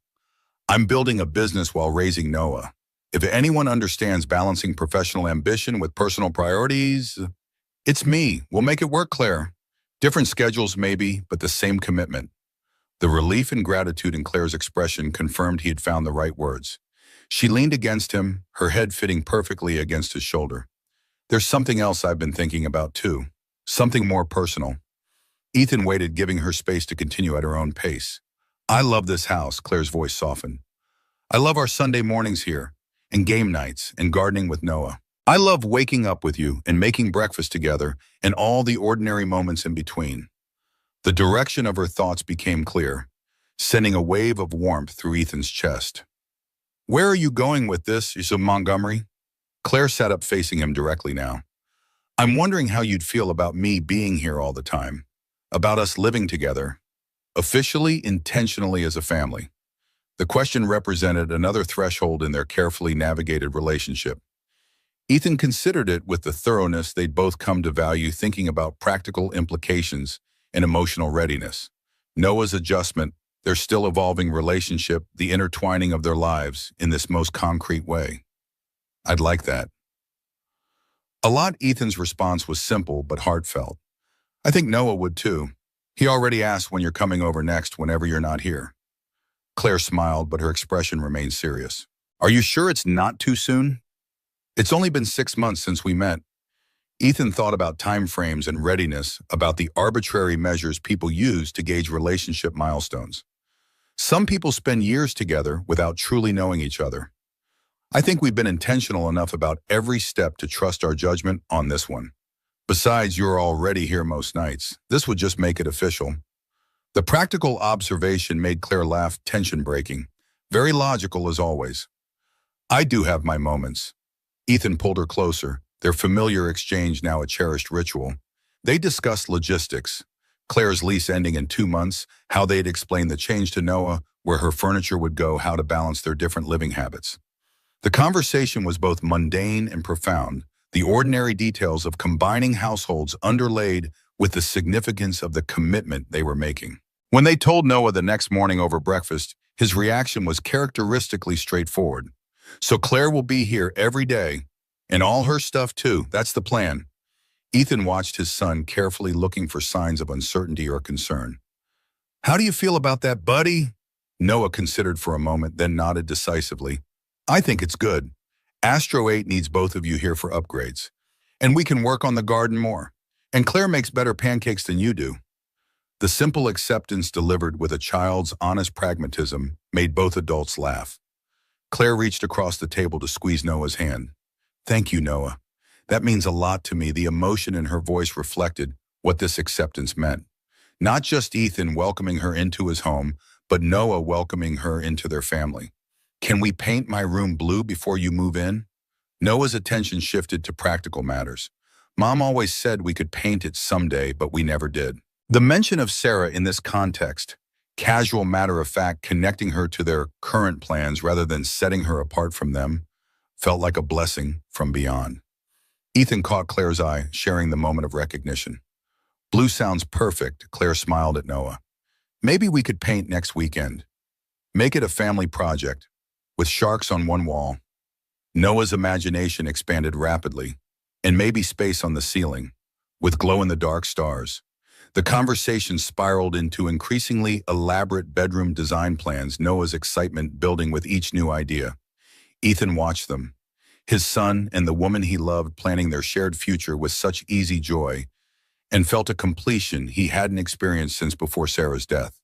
I'm building a business while raising Noah. If anyone understands balancing professional ambition with personal priorities, it's me. We'll make it work, Claire. Different schedules maybe, but the same commitment. The relief and gratitude in Claire's expression confirmed he had found the right words. She leaned against him, her head fitting perfectly against his shoulder. There's something else I've been thinking about too. Something more personal. Ethan waited, giving her space to continue at her own pace. I love this house, Claire's voice softened. I love our Sunday mornings here, and game nights, and gardening with Noah. I love waking up with you and making breakfast together, and all the ordinary moments in between. The direction of her thoughts became clear, sending a wave of warmth through Ethan's chest. Where are you going with this? You said Montgomery? Claire sat up, facing him directly now. I'm wondering how you'd feel about me being here all the time, about us living together, officially, intentionally as a family. The question represented another threshold in their carefully navigated relationship. Ethan considered it with the thoroughness they'd both come to value, thinking about practical implications and emotional readiness. Noah's adjustment, their still evolving relationship, the intertwining of their lives in this most concrete way. I'd like that. A lot. Ethan's response was simple but heartfelt. I think Noah would too. He already asked when you're coming over next, whenever you're not here. Claire smiled, but her expression remained serious. Are you sure it's not too soon? It's only been 6 months since we met. Ethan thought about time frames and readiness, about the arbitrary measures people use to gauge relationship milestones. Some people spend years together without truly knowing each other. I think we've been intentional enough about every step to trust our judgment on this one. Besides, you're already here most nights. This would just make it official. The practical observation made Claire laugh, tension-breaking. Very logical as always. I do have my moments. Ethan pulled her closer, their familiar exchange now a cherished ritual. They discussed logistics, Claire's lease ending in 2 months, how they'd explain the change to Noah, where her furniture would go, how to balance their different living habits. The conversation was both mundane and profound, the ordinary details of combining households underlaid with the significance of the commitment they were making. When they told Noah the next morning over breakfast, his reaction was characteristically straightforward. So Claire will be here every day, and all her stuff too. That's the plan. Ethan watched his son carefully, looking for signs of uncertainty or concern. How do you feel about that, buddy? Noah considered for a moment, then nodded decisively. I think it's good. Astro 8 needs both of you here for upgrades. And we can work on the garden more. And Claire makes better pancakes than you do. The simple acceptance delivered with a child's honest pragmatism made both adults laugh. Claire reached across the table to squeeze Noah's hand. Thank you, Noah. That means a lot to me. The emotion in her voice reflected what this acceptance meant. Not just Ethan welcoming her into his home, but Noah welcoming her into their family. Can we paint my room blue before you move in? Noah's attention shifted to practical matters. Mom always said we could paint it someday, but we never did. The mention of Sarah in this context, casual matter-of-fact connecting her to their current plans rather than setting her apart from them, felt like a blessing from beyond. Ethan caught Claire's eye, sharing the moment of recognition. Blue sounds perfect, Claire smiled at Noah. Maybe we could paint next weekend. Make it a family project, with sharks on one wall. Noah's imagination expanded rapidly, and maybe space on the ceiling, with glow-in-the-dark stars. The conversation spiraled into increasingly elaborate bedroom design plans, Noah's excitement building with each new idea. Ethan watched them, his son and the woman he loved planning their shared future with such easy joy, and felt a completion he hadn't experienced since before Sarah's death.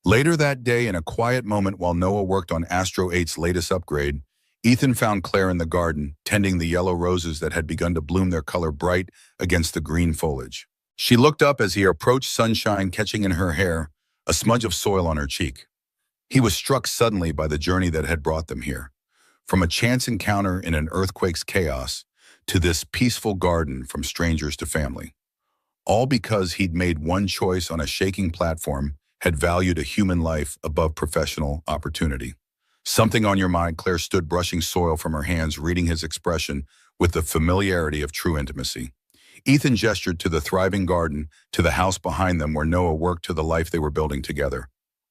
Later that day, in a quiet moment while Noah worked on Astro 8's latest upgrade, Ethan found Claire in the garden, tending the yellow roses that had begun to bloom, their color bright against the green foliage. She looked up as he approached, sunshine catching in her hair, a smudge of soil on her cheek. He was struck suddenly by the journey that had brought them here. From a chance encounter in an earthquake's chaos to this peaceful garden, from strangers to family. All because he'd made one choice on a shaking platform, had valued a human life above professional opportunity. Something on your mind? Claire stood, brushing soil from her hands, reading his expression with the familiarity of true intimacy. Ethan gestured to the thriving garden, to the house behind them where Noah worked, to the life they were building together.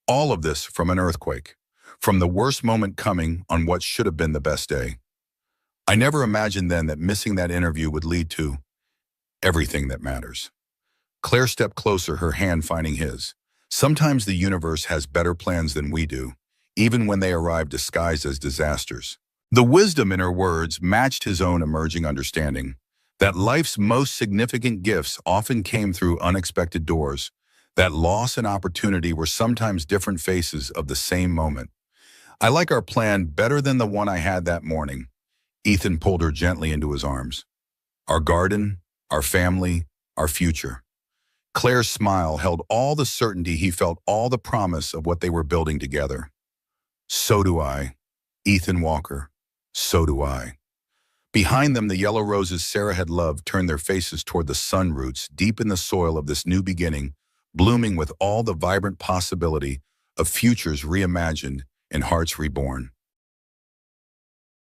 All of this from an earthquake, from the worst moment coming on what should have been the best day. I never imagined then that missing that interview would lead to everything that matters. Claire stepped closer, her hand finding his. Sometimes the universe has better plans than we do, even when they arrive disguised as disasters. The wisdom in her words matched his own emerging understanding that life's most significant gifts often came through unexpected doors, that loss and opportunity were sometimes different faces of the same moment. I like our plan better than the one I had that morning. Ethan pulled her gently into his arms. Our garden, our family, our future. Claire's smile held all the certainty he felt, all the promise of what they were building together. So do I, Ethan Walker. So do I. Behind them, the yellow roses Sarah had loved turned their faces toward the sun roots deep in the soil of this new beginning, blooming with all the vibrant possibility of futures reimagined and hearts reborn.